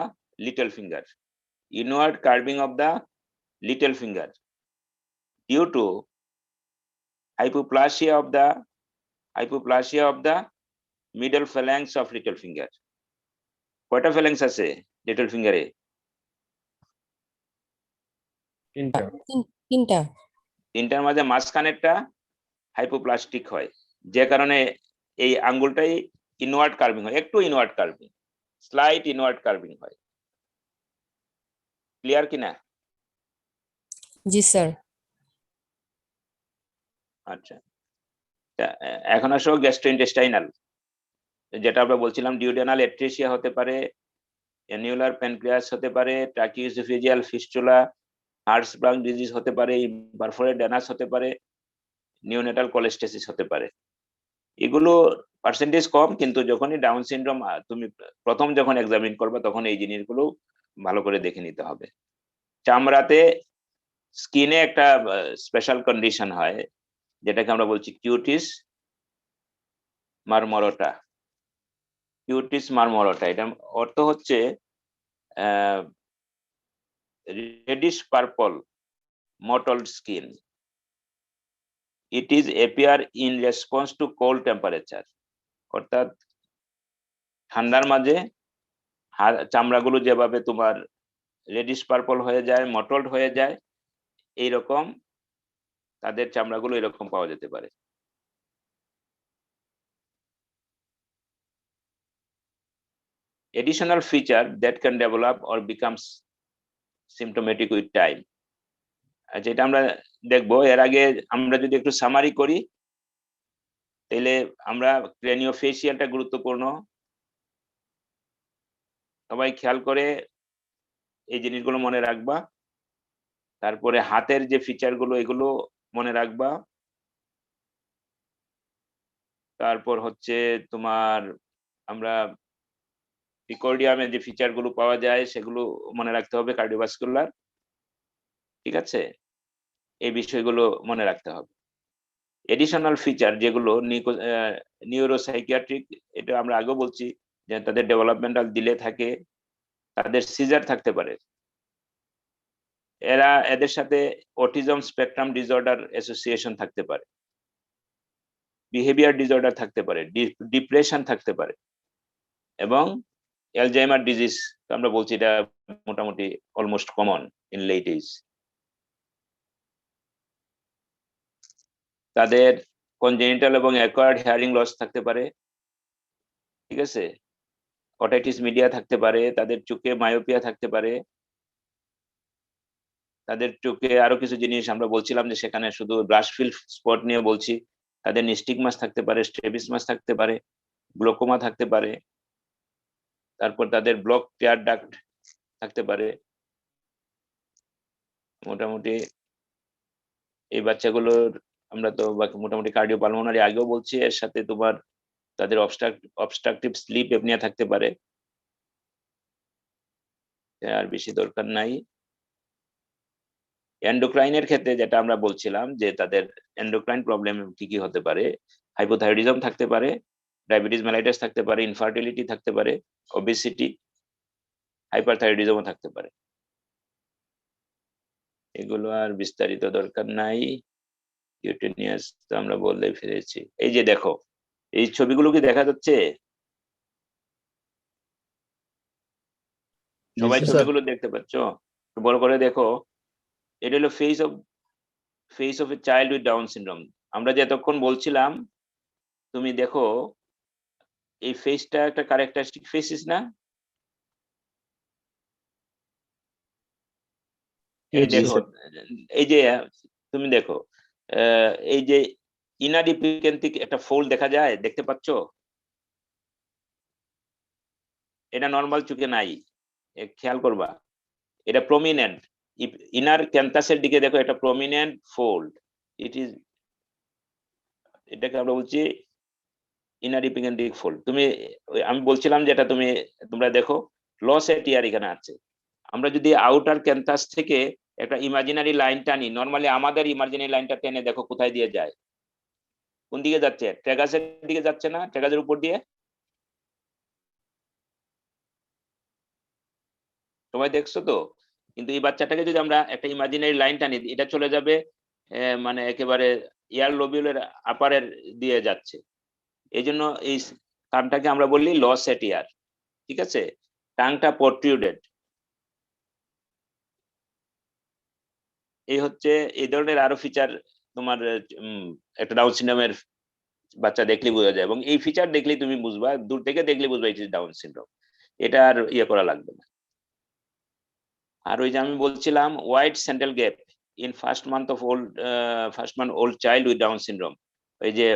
little finger, inward curving of the little finger due to hypoplasia of the middle phalanx of little finger. কয়টা ফ্যালেন্স আছে লিটল ফিঙ্গারে?
তিনটা।
তিনটা।
তিনটার মাঝে মাঝখানেরটা হাইপোপ্লাস্টিক হয়, যে কারণে এই আঙ্গুলটাই ইনওয়ার্ড কার্ভিং হয়, একটু inward carving, slight inward curving হয়। ক্লিয়ার কিনা?
জি স্যার।
আচ্ছা, এখন আসো গ্যাস্ট্রোইন্টেস্টাইনাল, যেটা আমরা বলছিলাম ডিউডেনাল এট্রেসিয়া হতে পারে, অ্যানিউলার প্যানক্রিয়াস হতে পারে, ট্রাকিওইসোফেজিয়াল ফিস্টুলা, হার্টসবার্গ ডিজিজ হতে পারে, পারফোরেট ভেনাস হতে পারে, নিওনেটাল কোলেস্টেসিস হতে পারে। এগুলো পার্সেন্টেজ কম, কিন্তু যখনই ডাউন সিনড্রোম তুমি প্রথম যখন এক্সামিন করবে তখন এই জিনিসগুলো ভালো করে দেখে নিতে হবে। চামড়াতে স্কিনে একটা স্পেশাল কন্ডিশন হয় যেটাকে আমরা বলছি কিউটিস মারমরটা, কিউটিস মারমরটা। এটা অর্থ হচ্ছে reddish purple mottled skin. It is appear in response to cold temperature. অর্থাৎ ঠান্ডার মাঝে চামড়াগুলো যেভাবে তোমার রেডিশ পার্পল হয়ে যায়, মটলড হয়ে যায়, এইরকম তাদের চামড়াগুলো এরকম পাওয়া যেতে পারে। Additional feature that can develop or becomes symptomatic with time. আচ্ছা, এটা আমরা দেখবো। এর আগে আমরা যদি একটু সামারি করি তাহলে আমরা ক্রেনিওফেসিয়ালটা গুরুত্বপূর্ণ, সবাই খেয়াল করে এই জিনিসগুলো মনে রাখবা। তারপরে হাতের যে ফিচার গুলো এগুলো মনে রাখবা। তারপর হচ্ছে তোমার আমরা পিকোর্ডিয়ামে যে ফিচার গুলো পাওয়া যায় সেগুলো মনে রাখতে হবে, কার্ডিওভাস্কুলার, ঠিক আছে? এই বিষয়গুলো মনে রাখতে হবে। এডিশনাল ফিচার যেগুলো নিউরোসাইকিয়াট্রিক, এটা আমরা আগেও বলছি যে তাদের ডেভেলপমেন্টাল ডিলে থাকে, তাদের সিজার থাকতে পারে, এদের সাথে অটিজম স্পেকট্রাম ডিসঅর্ডার অ্যাসোসিয়েশন থাকতে পারে, বিহেভিয়ার ডিসঅর্ডার থাকতে পারে, ডিপ্রেশন থাকতে পারে, এবং অ্যালজাইমার ডিজিজ আমরা বলছি এটা মোটামুটি almost common in late age. তাদের কনজেনিটাল এবং অ্যাকোয়ার্ড হিয়ারিং লস থাকতে পারে, ঠিক আছে, অটাইটিস মিডিয়া থাকতে পারে, তাদের চোখে মায়োপিয়া থাকতে পারে, তাদের চোখে আরো কিছু জিনিস আমরা বলছিলাম যে সেখানে শুধু ব্রাশ ফিল স্পট নিয়ে বলছি, তাদের নিস্টিগমাস থাকতে পারে, স্ট্রেবিসমাস থাকতে পারে, গ্লোকোমা থাকতে পারে, তারপর তাদের ব্লক টিয়ার ডাক্ট থাকতে পারে। মোটামুটি এই বাচ্চাগুলোর আমরা তো মোটামুটি কার্ডিওপালমোনারি আগেও বলছি, এর সাথে তোমার তাদের অবস্ট্রাকটিভ স্লিপ এপনিয়া থাকতে পারে, আর বেশি দরকার নাই। এন্ডোক্রাইনের ক্ষেত্রে যেটা আমরা বলছিলাম যে তাদের এন্ডোক্রাইন প্রবলেম কি কি হতে পারে, হাইপোথাইরয়েডিজম থাকতে পারে, ডায়াবেটিস মেলাইটাস থাকতে পারে, ইনফার্টিলিটি থাকতে পারে, ওবেসিটি, হাইপারথাইরয়েডিজমও থাকতে পারে। এগুলো আর বিস্তারিত দরকার নাই, কিউটেনিয়াস তো আমরা বললেই ফেলেছি। এই যে দেখো, এই ছবিগুলো কি দেখা যাচ্ছে? সবাই
স্যার।
ছবিগুলো দেখতে পাচ্ছ? একটু বড় করে দেখো। এটা হলো face of a child with Down syndrome. আমরা যে এতক্ষণ বলছিলাম, তুমি দেখো এই ফেসটা একটা ক্যারেক্টারিস্টিক ফেসিস না? এই
জি,
দেখো, এই যে তুমি দেখো, এই যে ইনাডিপিকেন্টিক একটা ফোল্ড দেখা যায়, দেখতে পাচ্ছ? এটা নর্মাল চোখে নাই, খেয়াল করবা, এটা প্রমিনেন্ট। ইনার ক্যান্থাসের দিকে দেখো, এটা প্রমিনেন্ট ফোল্ড। ইট ইজ, এটাকে আমরা বলছি ইনাডিপিকেন্টিক ফোল্ড। তুমি আমি বলছিলাম যেটা তোমরা দেখো লস এটিয়ার এখানে আছে। আমরা যদি আউটার ক্যান্থাস থেকে একটা ইমাজিনারি লাইন টানি, নর্মালি আমাদের ইমাজিনারি লাইনটা টেনে দেখো কোথায় দিয়ে যায়, কোন দিকে যাচ্ছে? ট্রেগাসের দিকে যাচ্ছে না? ট্রেগাসের উপর দিয়ে সবাই দেখছো তো? কিন্তু এই বাচ্চাটাকে যদি আমরা একটা ইমাজিনারি লাইন টানি, এটা চলে যাবে মানে একেবারে ইয়ার লোবিউলের আপারের দিয়ে যাচ্ছে। এই জন্য এই টার্মটাকে আমরা বলি লস এটিয়ার, ঠিক আছে? টাংটা প্রট্রুডেড। এই হচ্ছে এই ধরনের আরো ফিচার তোমার একটা ডাউন সিনড্রোমের বাচ্চা দেখলে বোঝা যায়, এবং এই ফিচার দেখলেই তুমি বুঝবা, দূর থেকে দেখলে বুঝবা ইট ইজ ডাউন সিনড্রোম। এটা আর ইয়ে করা লাগবে না। আর ওই যে আমি বলছিলাম wide central gap in first month old child with Down syndrome, ওই যে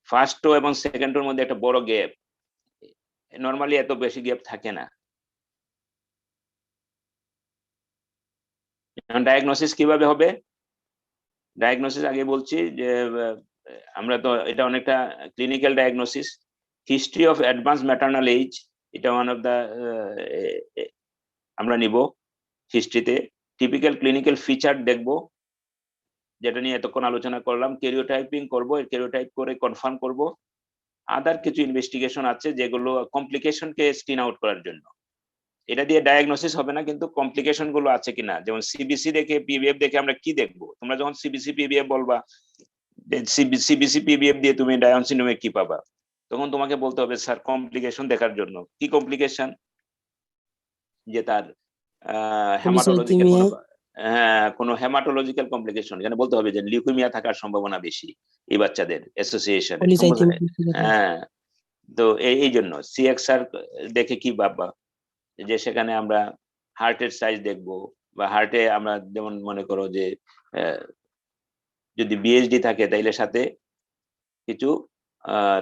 ফার্স্ট এবং সেকেন্ডের মধ্যে একটা বড় গ্যাপ, নর্মালি এত বেশি গ্যাপ থাকে না। ডায়াগনোসিস কিভাবে হবে? ডায়াগনোসিস আগে বলছি যে আমরা তো এটা অনেকটা clinical diagnosis. History of advance maternal age, এটা ওয়ান অফ দা আমরা নিব হিস্ট্রিতে। টিপিক্যাল ক্লিনিক্যাল ফিচার দেখব, যেটা নিয়ে এতক্ষণ আলোচনা করলাম। ক্যারিওটাইপিং করব, ক্যারিওটাইপ করে কনফার্ম করব। আদার কিছু ইনভেস্টিগেশন আছে যেগুলো কমপ্লিকেশনকে স্ক্রিন আউট করার জন্য। এটা দিয়ে ডায়াগনোসিস হবে না, কিন্তু কমপ্লিকেশন গুলো আছে কিনা, যেমন সিবিসি দেখে পিবিএফ দেখে আমরা কি দেখবো? তোমরা যখন সিবিসি পিবিএফ বলবা, সিবিসি পিবিএফ দিয়ে তুমি ডাউন সিনড্রোমে কি পাবা, তখন তোমাকে বলতে হবে স্যার কমপ্লিকেশন দেখার জন্য। কি কমপ্লিকেশন? যে তার হেমাটোলজিক্যাল কোনো হেমাটোলজিক্যাল কমপ্লিকেশন, এখানে বলতে হবে যে লিউকেমিয়া থাকার সম্ভাবনা বেশি এই বাচ্চাদের অ্যাসোসিয়েশন। হ্যাঁ, তো এই জন্য সিএক্সআর দেখে কি ভাববা, যে সেখানে আমরা হার্টের সাইজ দেখবো, বা হার্টে আমরা যেমন মনে করো যে যদি বিএইচডি থাকে তাইলে সাথে কিছু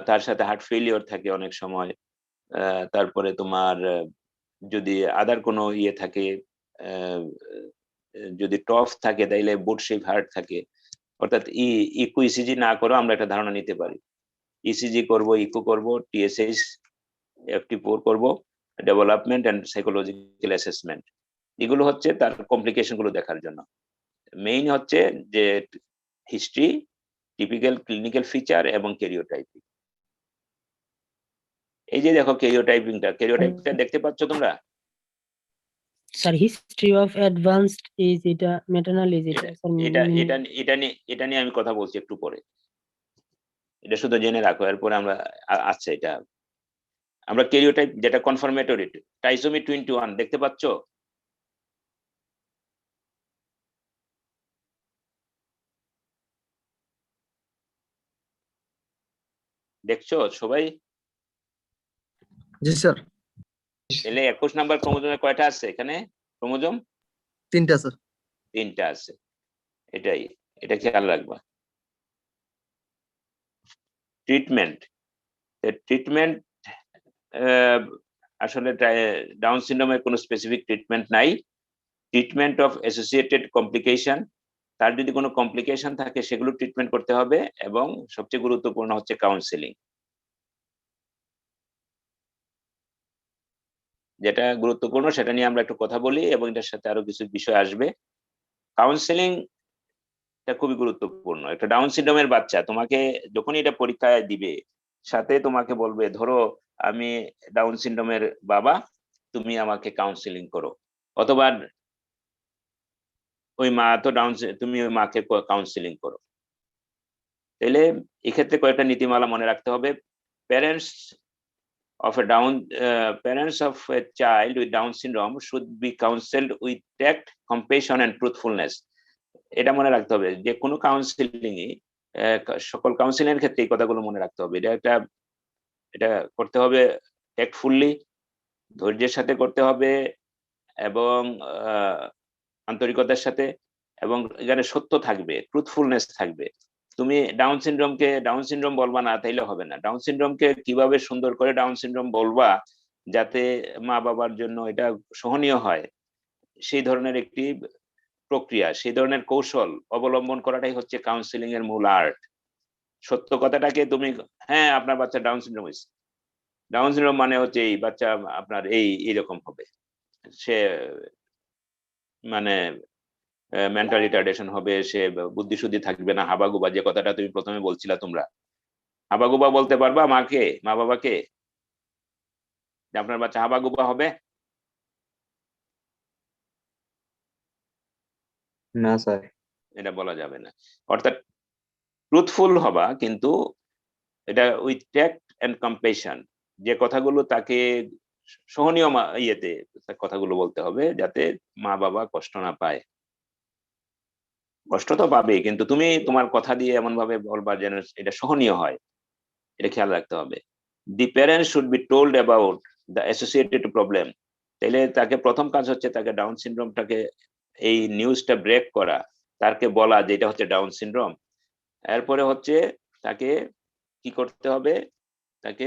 তার সাথে হার্ট ফেলিওর থাকে অনেক সময়। তারপরে তোমার যদি আদার কোনো ইয়ে থাকে, যদি টফ থাকে তাইলে বুট শেপ হার্ট থাকে। অর্থাৎ ইকো ইসিজি না করেও আমরা একটা ধারণা নিতে পারি। ইসিজি করব, ইকো করব, টিএসএইচ FT4 করব, ডেভেলপমেন্ট এন্ড সাইকোলজিক্যাল অ্যাসেসমেন্ট। এগুলো হচ্ছে তার কমপ্লিকেশন গুলো দেখার জন্য। মেইন হচ্ছে যে হিস্ট্রি, টিপিক্যাল ক্লিনিক্যাল ফিচার এবং ক্যারিওটাইপিং। এই যে দেখো ক্যারিওটাইপিংটা দেখতে পাচ্ছ তোমরা?
Sir history of advanced age, এটা ম্যাটার্নাল এজ,
এটা নিয়ে আমি কথা বলছি একটু পরে। এটা শুধু জেনে রাখো, এরপরে আমরা আচ্ছা এটা আমরা ক্যারিওটাইপ যেটা কনফার্মেটরি ট্রাইসোমি 21 দেখতে পাচ্ছ? দেখছো সবাই?
জি স্যার,
তাহলে 21 নাম্বার ক্রোমোজোমে কয়টা আছে এখানে? ক্রোমোজোম
3টা স্যার।
3টা আছে। এটা খেয়াল রাখবা। ট্রিটমেন্ট আসলে ডাউন সিনড্রোমের কোনো স্পেসিফিক ট্রিটমেন্ট নাই। ট্রিটমেন্ট অফ অ্যাসোসিয়েটেড কমপ্লিকেশন, তার যদি কোনো কমপ্লিকেশন থাকে সেগুলো ট্রিটমেন্ট করতে হবে, এবং সবচেয়ে গুরুত্বপূর্ণ হচ্ছে কাউন্সেলিং। যেটা গুরুত্বপূর্ণ সেটা নিয়ে আমরা একটু কথা বলি, এবং এটার সাথে আরো কিছু বিষয় আসবে। কাউন্সেলিং এটা খুবই গুরুত্বপূর্ণ। একটা ডাউন সিনড্রোমের বাচ্চা তোমাকে যখনই এটা পরীক্ষায় দিবে, সাথে তোমাকে বলবে ধরো আমি ডাউন সিনড্রোমের বাবা, তুমি আমাকে কাউন্সেলিং করো, অথবা ওই মা তো তুমি ওই মাকে কাউন্সেলিং করো। তাহলে এক্ষেত্রে কয়েকটা নীতিমালা মনে রাখতে হবে। Parents of a child with Down syndrome should be counseled with tact, compassion and truthfulness. এটা মনে রাখতে হবে যে কোনো কাউন্সিলিং সকল কাউন্সিলিং এর ক্ষেত্রে এই কথাগুলো মনে রাখতে হবে। এটা করতে হবে ট্যাক্টফুলি, ধৈর্যের সাথে করতে হবে, এবং আন্তরিকতার সাথে, এবং এখানে সত্য থাকবে, ট্রুথফুলনেস থাকবে। তুমি ডাউন সিনড্রোম বলবা না, তাইলে হবে না। ডাউন সিনড্রোমকে কিভাবে সুন্দর করে ডাউন সিনড্রোম বলবা যাতে মা বাবার জন্য এটা সহনীয় হয়, সেই ধরনের একটি প্রক্রিয়া, সেই ধরনের কৌশল অবলম্বন করাটাই হচ্ছে কাউন্সিলিং এর মূল আর্ট। সত্য কথাটাকে তুমি, হ্যাঁ আপনার বাচ্চা ডাউন সিনড্রোম হয়েছে, ডাউন সিনড্রোম মানে হচ্ছে এই বাচ্চা আপনার এইরকম হবে, সে মানে মেন্টাল রিটার্ডেশন হবে, সে বুদ্ধিশুদ্ধি থাকবে না, হাবাগুবা, যে কথাটা তুমি প্রথমে বলছিলা, তোমরা হাবাগুবা বলতে পারবা মা বাবাকে যে আপনার বাচ্চা হাবাগুবা হবে?
না স্যার।
এটা বলা যাবে না। অর্থাৎ ট্রুথফুল হবা, কিন্তু এটা উইথ ট্যাক্ট এন্ড কম্পেশন, যে কথাগুলো তাকে সহনীয় ইয়েতে কথাগুলো বলতে হবে, যাতে মা বাবা কষ্ট না পায়। কষ্ট তো পাবে, কিন্তু তুমি তোমার কথা দিয়ে এমন ভাবে বলবা যেন এটা সহনীয় হয়, এটা খেয়াল রাখতে হবে। The parents should be told about the associated problem. তাহলে তাকে প্রথম কাজ হচ্ছে তাকে ডাউন সিনড্রোমটাকে, এই নিউজটা ব্রেক করা, তাকে বলা যে এটা হচ্ছে ডাউন সিনড্রোম। এরপরে হচ্ছে তাকে কি করতে হবে, তাকে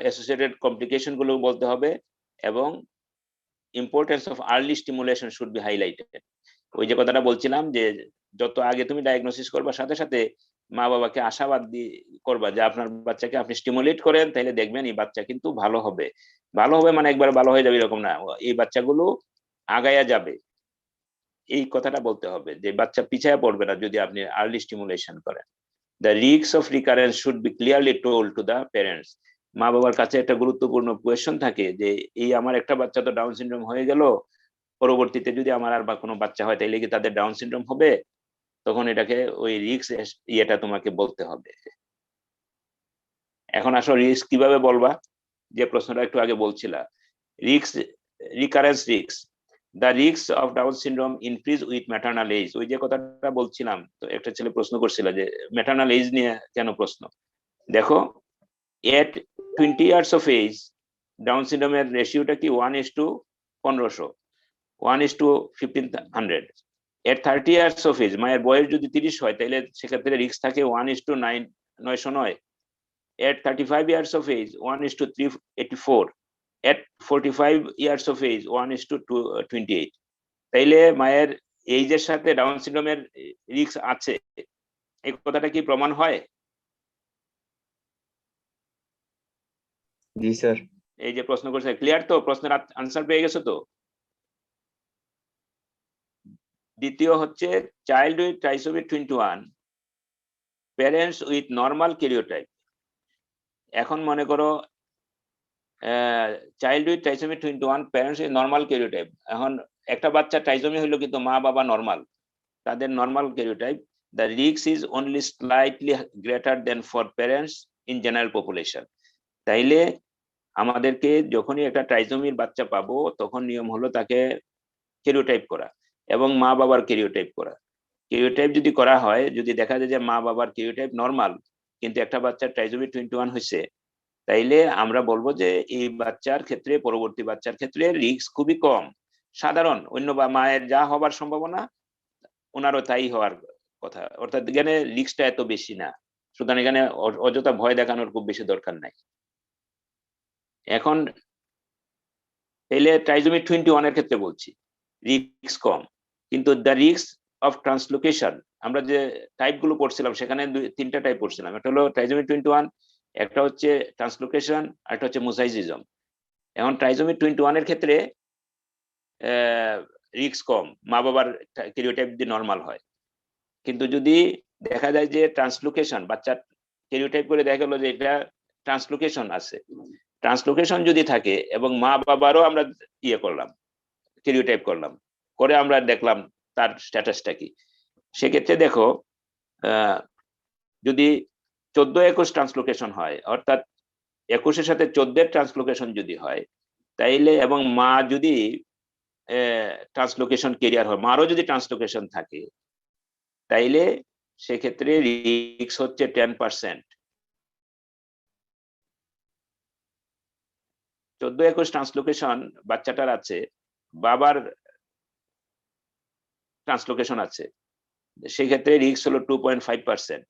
অ্যাসোসিয়েটেড কমপ্লিকেশন গুলো বলতে হবে, এবং importance of early stimulation should be highlighted. ওই যে কথাটা বলছিলাম যে যত আগে তুমি ডায়াগনোসিস করবার সাথে সাথে মা বাবাকে আশাবাদ করবা যে আপনার বাচ্চাকে আপনি স্টিমুলেট করেন, তাহলে দেখবেন এই বাচ্চা কিন্তু ভালো হবে। ভালো হবে মানে একবার ভালো হয়ে যাবে এরকম না, এই বাচ্চাগুলো আগায়া যাবে, এই কথাটা বলতে হবে, যে বাচ্চা পিছায়া পড়বে না যদি আপনি আর্লি স্টিমুলেশন করেন। The risk of recurrence should be clearly told to the parents. মা বাবার কাছে একটা গুরুত্বপূর্ণ কোয়েশ্চন থাকে যে এই আমার একটা বাচ্চা তো ডাউন সিনড্রোম হয়ে গেল, পরবর্তীতে যদি আমার আর বা কোনো বাচ্চা হয় তাহলে কি তাদের ডাউন সিনড্রোম হবে? তখন এটাকে ওই রিস্ক ইয়েটা তোমাকে বলতে হবে। এখন আসলে রিস্ক কিভাবে বলবা, যে প্রশ্নটা একটু আগে বলছিলা, recurrence risk, the risk of Down syndrome increase with maternal age. ওই যে কথাটা বলছিলাম, তো একটা ছেলে প্রশ্ন করছিল যে ম্যাটার্নাল এজ নিয়ে কেন প্রশ্ন। দেখো, এট 20 years of age ডাউন সিনড্রোমের রেশিওটা কি 1:1500, 1:1500। এট 30 years of age, মায়ের বয়স যদি 30 হয় তাহলে সেক্ষেত্রে রিস্ক থাকে 1:909। At 35 years of age, 1:384. At 45 years of age, 1:28. তাইলে মায়ের এইজের সাথে ডাউন সিনড্রোমের রিস্ক আছে, এই কথাটা কি প্রমাণ হয়?
জি স্যার।
এই যে প্রশ্ন করছে, ক্লিয়ার তো? প্রশ্নের আনসার পেয়ে গেছো তো? দ্বিতীয় হচ্ছে child with ট্রাইসোমি 21, parents with normal karyotype. এখন মনে করো child with ট্রাইসোমি 21, parents with normal karyotype. এখন একটা বাচ্চা ট্রাইসোমি হইলো কিন্তু মা বাবা নর্মাল, তাদের normal karyotype. The risk is only slightly greater than for parents in general population. তাইলে আমাদেরকে যখনই একটা ট্রাইজোমির বাচ্চা পাবো তখন নিয়ম হলো তাকে ক্যারিওটাইপ করা এবং মা বাবার ক্যারিওটাইপ করা। ক্যারিওটাইপ যদি করা হয়, যদি দেখা যায় যে মা বাবার ক্যারিওটাইপ নরমাল কিন্তু একটা বাচ্চার ট্রাইজোমি 21 হয়েছে, তাইলে আমরা বলবো যে এই বাচ্চার ক্ষেত্রে, পরবর্তী বাচ্চার ক্ষেত্রে রিস্ক খুবই কম। সাধারণ অন্য বা মায়ের যা হবার সম্ভাবনা ওনারও তাই হওয়ার কথা, অর্থাৎ এখানে রিস্কটা এত বেশি না। সুতরাং এখানে অযথা ভয় দেখানোর খুব বেশি দরকার নাই। এখন তাইলে ট্রাইজোমি 21 এর ক্ষেত্রে বলছি রিস্ক কম, কিন্তু দ্য রিস্ক অফ ট্রান্সলোকেশন, আমরা যে টাইপ গুলো পড়ছিলাম সেখানে 3টা টাইপ পড়ছিলাম। একটা হলো ট্রাইজোমি 21, একটা হচ্ছে ট্রান্সলোকেশন, আর একটা হচ্ছে মোজাইসিজম। এখন ট্রাইজোমি 21 এর ক্ষেত্রে রিস্ক কম, মা বাবার ক্যারিওটাইপ যদি নরমাল হয়। কিন্তু যদি দেখা যায় যে ট্রান্সলোকেশন, বাচ্চার ক্যারিওটাইপ করে দেখা গেলো যে এটা ট্রান্সলোকেশন আছে, ট্রান্সলোকেশন যদি থাকে এবং মা বাবারও আমরা ইয়ে করলাম, ক্যারিওটাইপ করলাম, করে আমরা দেখলাম তার স্ট্যাটাসটা কি, সেক্ষেত্রে দেখো যদি 14-21 ট্রান্সলোকেশন হয়, অর্থাৎ 21-এর সাথে 14-এর ট্রান্সলোকেশন যদি হয়, তাইলে এবং মা যদি ট্রান্সলোকেশন ক্যারিয়ার হয়, মারও যদি ট্রান্সলোকেশন থাকে, তাইলে সেক্ষেত্রে রিস্ক হচ্ছে 10%। 14-21 ট্রান্সলোকেশন বাচ্চাটার আছে, বাবার ট্রান্সলোকেশন আছে, সেক্ষেত্রে রিস্ক হলো 2.5%।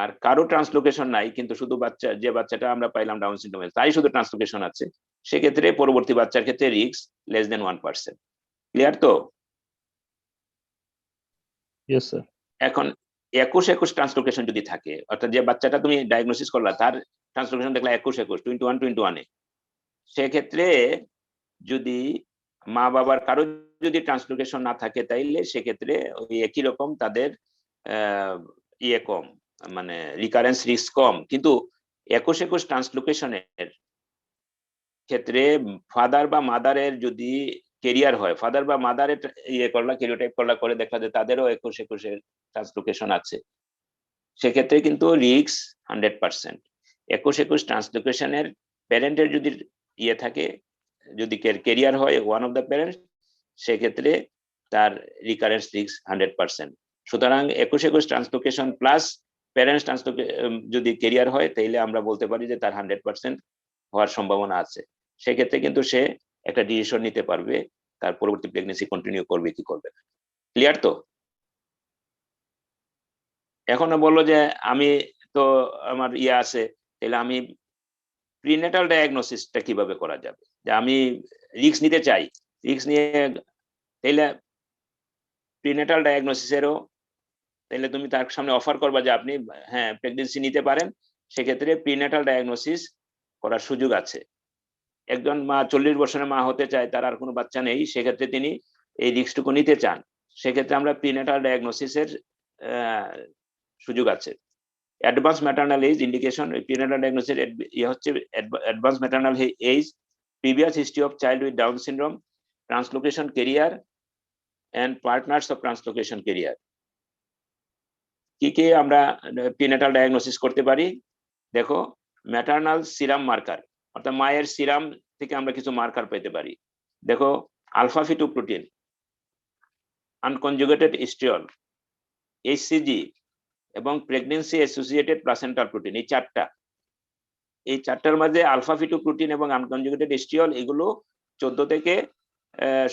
আর কারো ট্রান্সলোকেশন নাই কিন্তু শুধু বাচ্চা, যে বাচ্চাটা আমরা পাইলাম ডাউন সিনড্রোমে তাই শুধু ট্রান্সলোকেশন আছে, সেক্ষেত্রে পরবর্তী বাচ্চার ক্ষেত্রে রিস্ক লেস দেন 1%। ক্লিয়ার তো?
Yes, sir.
এখন 21-21 ট্রান্সলোকেশন যদি থাকে, অর্থাৎ যে বাচ্চাটা তুমি ডায়াগনোসিস করলা তার ট্রান্সলোকেশন দেখলা 21-21, 21-21-এ, সেক্ষেত্রে যদি মা বাবার কারো যদি ট্রান্সলোকেশন না থাকে, তাইলে সেক্ষেত্রে ওই একই রকম তাদের ইয়ে কম, মানে রিকারেন্স রিস্ক কম। কিন্তু 21-21 ট্রান্সলোকেশনের ক্ষেত্রে ফাদার বা মাদারের যদি ক্যারিয়ার হয়, ফাদার বা মাদারের ইয়ে করলা, ক্যারিওটাইপ করলা, করে দেখা যায় তাদেরও 21-21 ট্রান্সলোকেশন আছে, সেক্ষেত্রে কিন্তু রিস্ক 100%। 21-21 ট্রান্সলোকেশনের প্যারেন্টের যদি ইয়ে থাকে, যদি ক্যারিয়ার হয় ওয়ান অফ দ্য প্যারেন্টস, সেক্ষেত্রে তার রিকারেন্স রিস্ক 100%। সুতরাং 21-21 ট্রান্সলোকেশন প্লাস প্যারেন্টস যদি ক্যারিয়ার হয়, তাইলে আমরা বলতে পারি যে তার 100% হওয়ার সম্ভাবনা আছে। সেক্ষেত্রে কিন্তু সে একটা ডিসিশন নিতে পারবে তার পরবর্তী প্রেগন্যান্সি কন্টিনিউ করবে কি করবে না। ক্লিয়ার তো? এখনো বললো যে আমি তো আমার ইয়ে আছে, তাহলে আমি প্রিনেটাল ডায়াগনোসিসটা কিভাবে করা যাবে, যে আমি রিস্ক নিতে চাই, রিস্ক নিয়ে, তাইলে প্রিনেটাল ডায়াগনোসিসেরও তাহলে তুমি তার সামনে অফার করবা যে আপনি হ্যাঁ প্রেগন্যান্সি নিতে পারেন, সেক্ষেত্রে প্রিনেটাল ডায়াগনোসিস করার সুযোগ আছে। একজন মা 40 বছরের মা হতে চায়, তার আর কোনো বাচ্চা নেই, সেক্ষেত্রে তিনি এই রিস্কটুকু নিতে চান, সেক্ষেত্রে আমরা প্রিনেটাল ডায়াগনোসিসের সুযোগ আছে। Advance maternal age indication, prenatal diagnosis ইয়ে হচ্ছে advance maternal age, previous history of child with Down syndrome, translocation carrier and partners of translocation carrier. কি কি আমরা প্রিনেটাল ডায়াগনোসিস করতে পারি? দেখো, ম্যাটারনাল সিরাম মার্কার, অর্থাৎ মায়ের সিরাম থেকে আমরা কিছু মার্কার পেতে পারি। দেখো, আলফা ফিটোপ্রোটিন, আনকনজুগেটেড স্টিরল, এইচসিজি এবং প্রেগন্যান্সি অ্যাসোসিয়েটেড প্লাসেন্টাল প্রোটিন, এই চারটার মাঝে আলফা ফিটোপ্রোটিন এবং আনকনজুগেটেড স্টিরল এগুলো 14 থেকে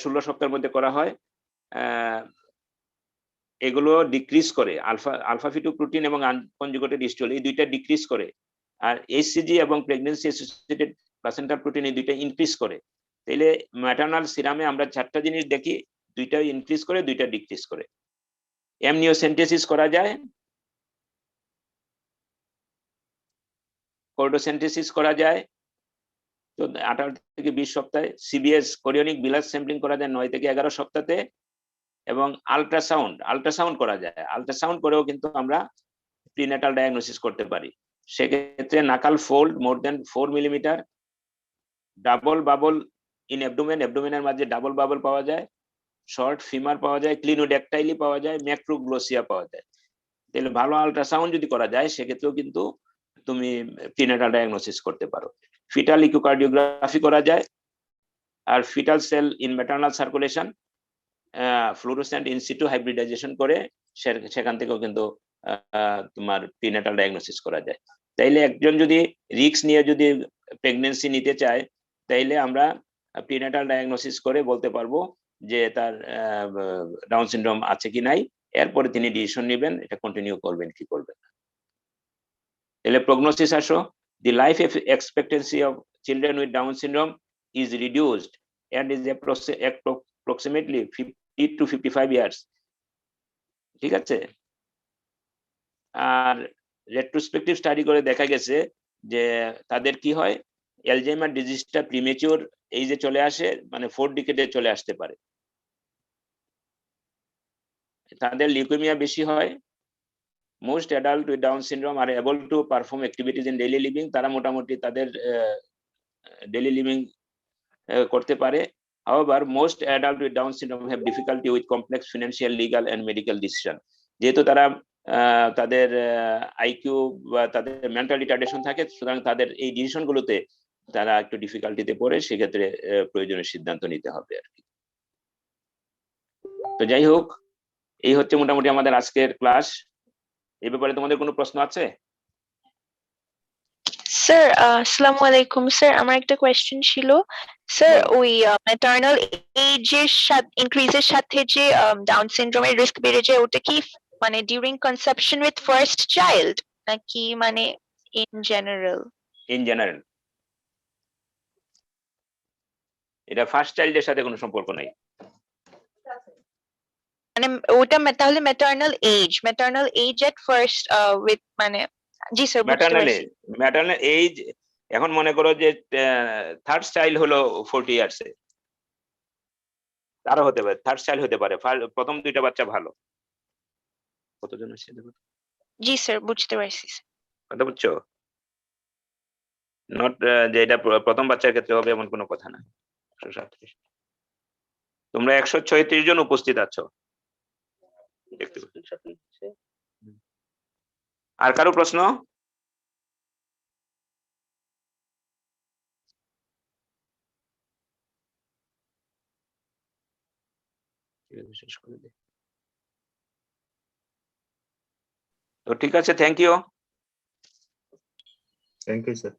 16 সপ্তাহের মধ্যে করা হয়। এগুলো ডিক্রিজ করে, আলফা ফিটোপ্রোটিন এবং আনকনজুগেটেড স্টিরল এই দুইটা ডিক্রিজ করে, আর এইচসিজি এবং প্রেগন্যান্সি অ্যাসোসিয়েটেড প্লাসেন্টাল প্রোটিন এই দুইটা ইনক্রিজ করে। তাইলে ম্যাটারনাল সিরামে আমরা 4টা জিনিস দেখি, 2টা ইনক্রিজ করে, 2টা ডিক্রিজ করে। অ্যামনিওসেন্টেসিস করা যায়, কোর্ডোসেন্টেসিস করা যায় 18 থেকে 20 সপ্তাহে, সিবিএস কোরিয়নিক বিলাস স্যাম্পলিং করা যায় 9 থেকে 11 সপ্তাহে, এবং আল্ট্রাসাউন্ড করা যায়। আল্ট্রাসাউন্ড করেও কিন্তু আমরা প্রিনেটাল ডায়াগনোসিস করতে পারি। সেক্ষেত্রে nuchal fold more than 4 millimetre, double bubble in অ্যাবডোমেনের মাঝে ডাবল বাবল পাওয়া যায়, শর্ট ফিমার পাওয়া যায়, ক্লিনোড্যাকটাইলি পাওয়া যায়, ম্যাক্রোগ্লোসিয়া পাওয়া যায়। তাহলে ভালো আল্ট্রাসাউন্ড যদি করা যায়, সেক্ষেত্রেও কিন্তু তুমি প্রিনেটাল ডায়াগনোসিস করতে পারো। ফিটাল ইকোকার্ডিওগ্রাফি করা যায়, আর fetal cell in maternal circulation fluorescent in situ hybridization করে সেখান থেকেও কিন্তু তোমার প্রিনেটাল ডায়াগনোসিস করা যায়। তাইলে একজন যদি রিস্ক নিয়ে যদি প্রেগনেন্সি নিতে চায়, তাইলে আমরা প্রিনেটাল ডায়াগনোসিস করে বলতে পারবো যে তার ডাউন সিনড্রোম আছে কি নাই, এরপরে তিনি ডিসিশন নেবেন এটা কন্টিনিউ করবেন কি করবেন না। তাহলে প্রগনোসিস আসো, the life expectancy of children with Down syndrome is reduced and is approximately 50 to 55 years. ঠিক আছে। আর রেট্রোস্পেক্টিভ স্টাডি করে দেখা গেছে যে তাদের কি হয়, অ্যালজাইমার ডিজিজটা প্রিমেচিউর এইজে চলে আসে, মানে 4 ডিকেডে চলে আসতে পারে। তাদের লিউকেমিয়া বেশি হয়। Most adults with Down syndrome are able to perform activities in daily living. তারা মোটামুটি তাদের ডেইলি লিভিং করতে পারে। However, most adults with Down syndrome have difficulty with complex financial, legal and medical decision. যেহেতু তারা তাদের আইকিউ বা তাদের মেন্টাল রিটার্ডেশন থাকে, সুতরাং তাদের এই ডিসিশন গুলোতে তারা একটু ডিফিকাল্টিতে পড়ে, সেক্ষেত্রে প্রয়োজনীয় সিদ্ধান্ত নিতে হবে আর কি। তো যাই হোক, এই হচ্ছে মোটামুটি আমাদের আজকের ক্লাস। এই ব্যাপারে তোমাদের কোনো প্রশ্ন আছে?
স্যার আসসালামু আলাইকুম স্যার, আমার একটা কোয়েশ্চেন ছিল স্যার, ওই ম্যাটারনাল এজের সাথে ইনক্রিজের সাথে যে ডাউন সিনড্রোমের রিস্ক বেড়ে যায়, ওটা কি মানে during conception with first child নাকি মানে ইন জেনারেল?
ইন জেনারেল, এটা ফার্স্ট চাইল্ডের সাথে কোনো সম্পর্ক নাই।
মানে ওটা তাহলে maternal age at first with মানে, জি স্যার বুঝতে পারছি।
ম্যাটারনাল এজ, এখন মনে করো যে থার্ড চাইল্ড হলো 40 ইয়ার্সে, তারও হতে পারে, থার্ড চাইল্ড হতে পারে, প্রথম দুইটা বাচ্চা ভালো। কতজন আছে দেখো?
জি স্যার বুঝতে পারছি।
কথা বুঝছো? নট যে এটা প্রথম বাচ্চার ক্ষেত্রে হবে এমন কোনো কথা না। 137, তোমরা 136 জন উপস্থিত আছো। আর কারো প্রশ্ন? শেষ করে দে। তো ঠিক আছে, thank you.
Thank you, sir.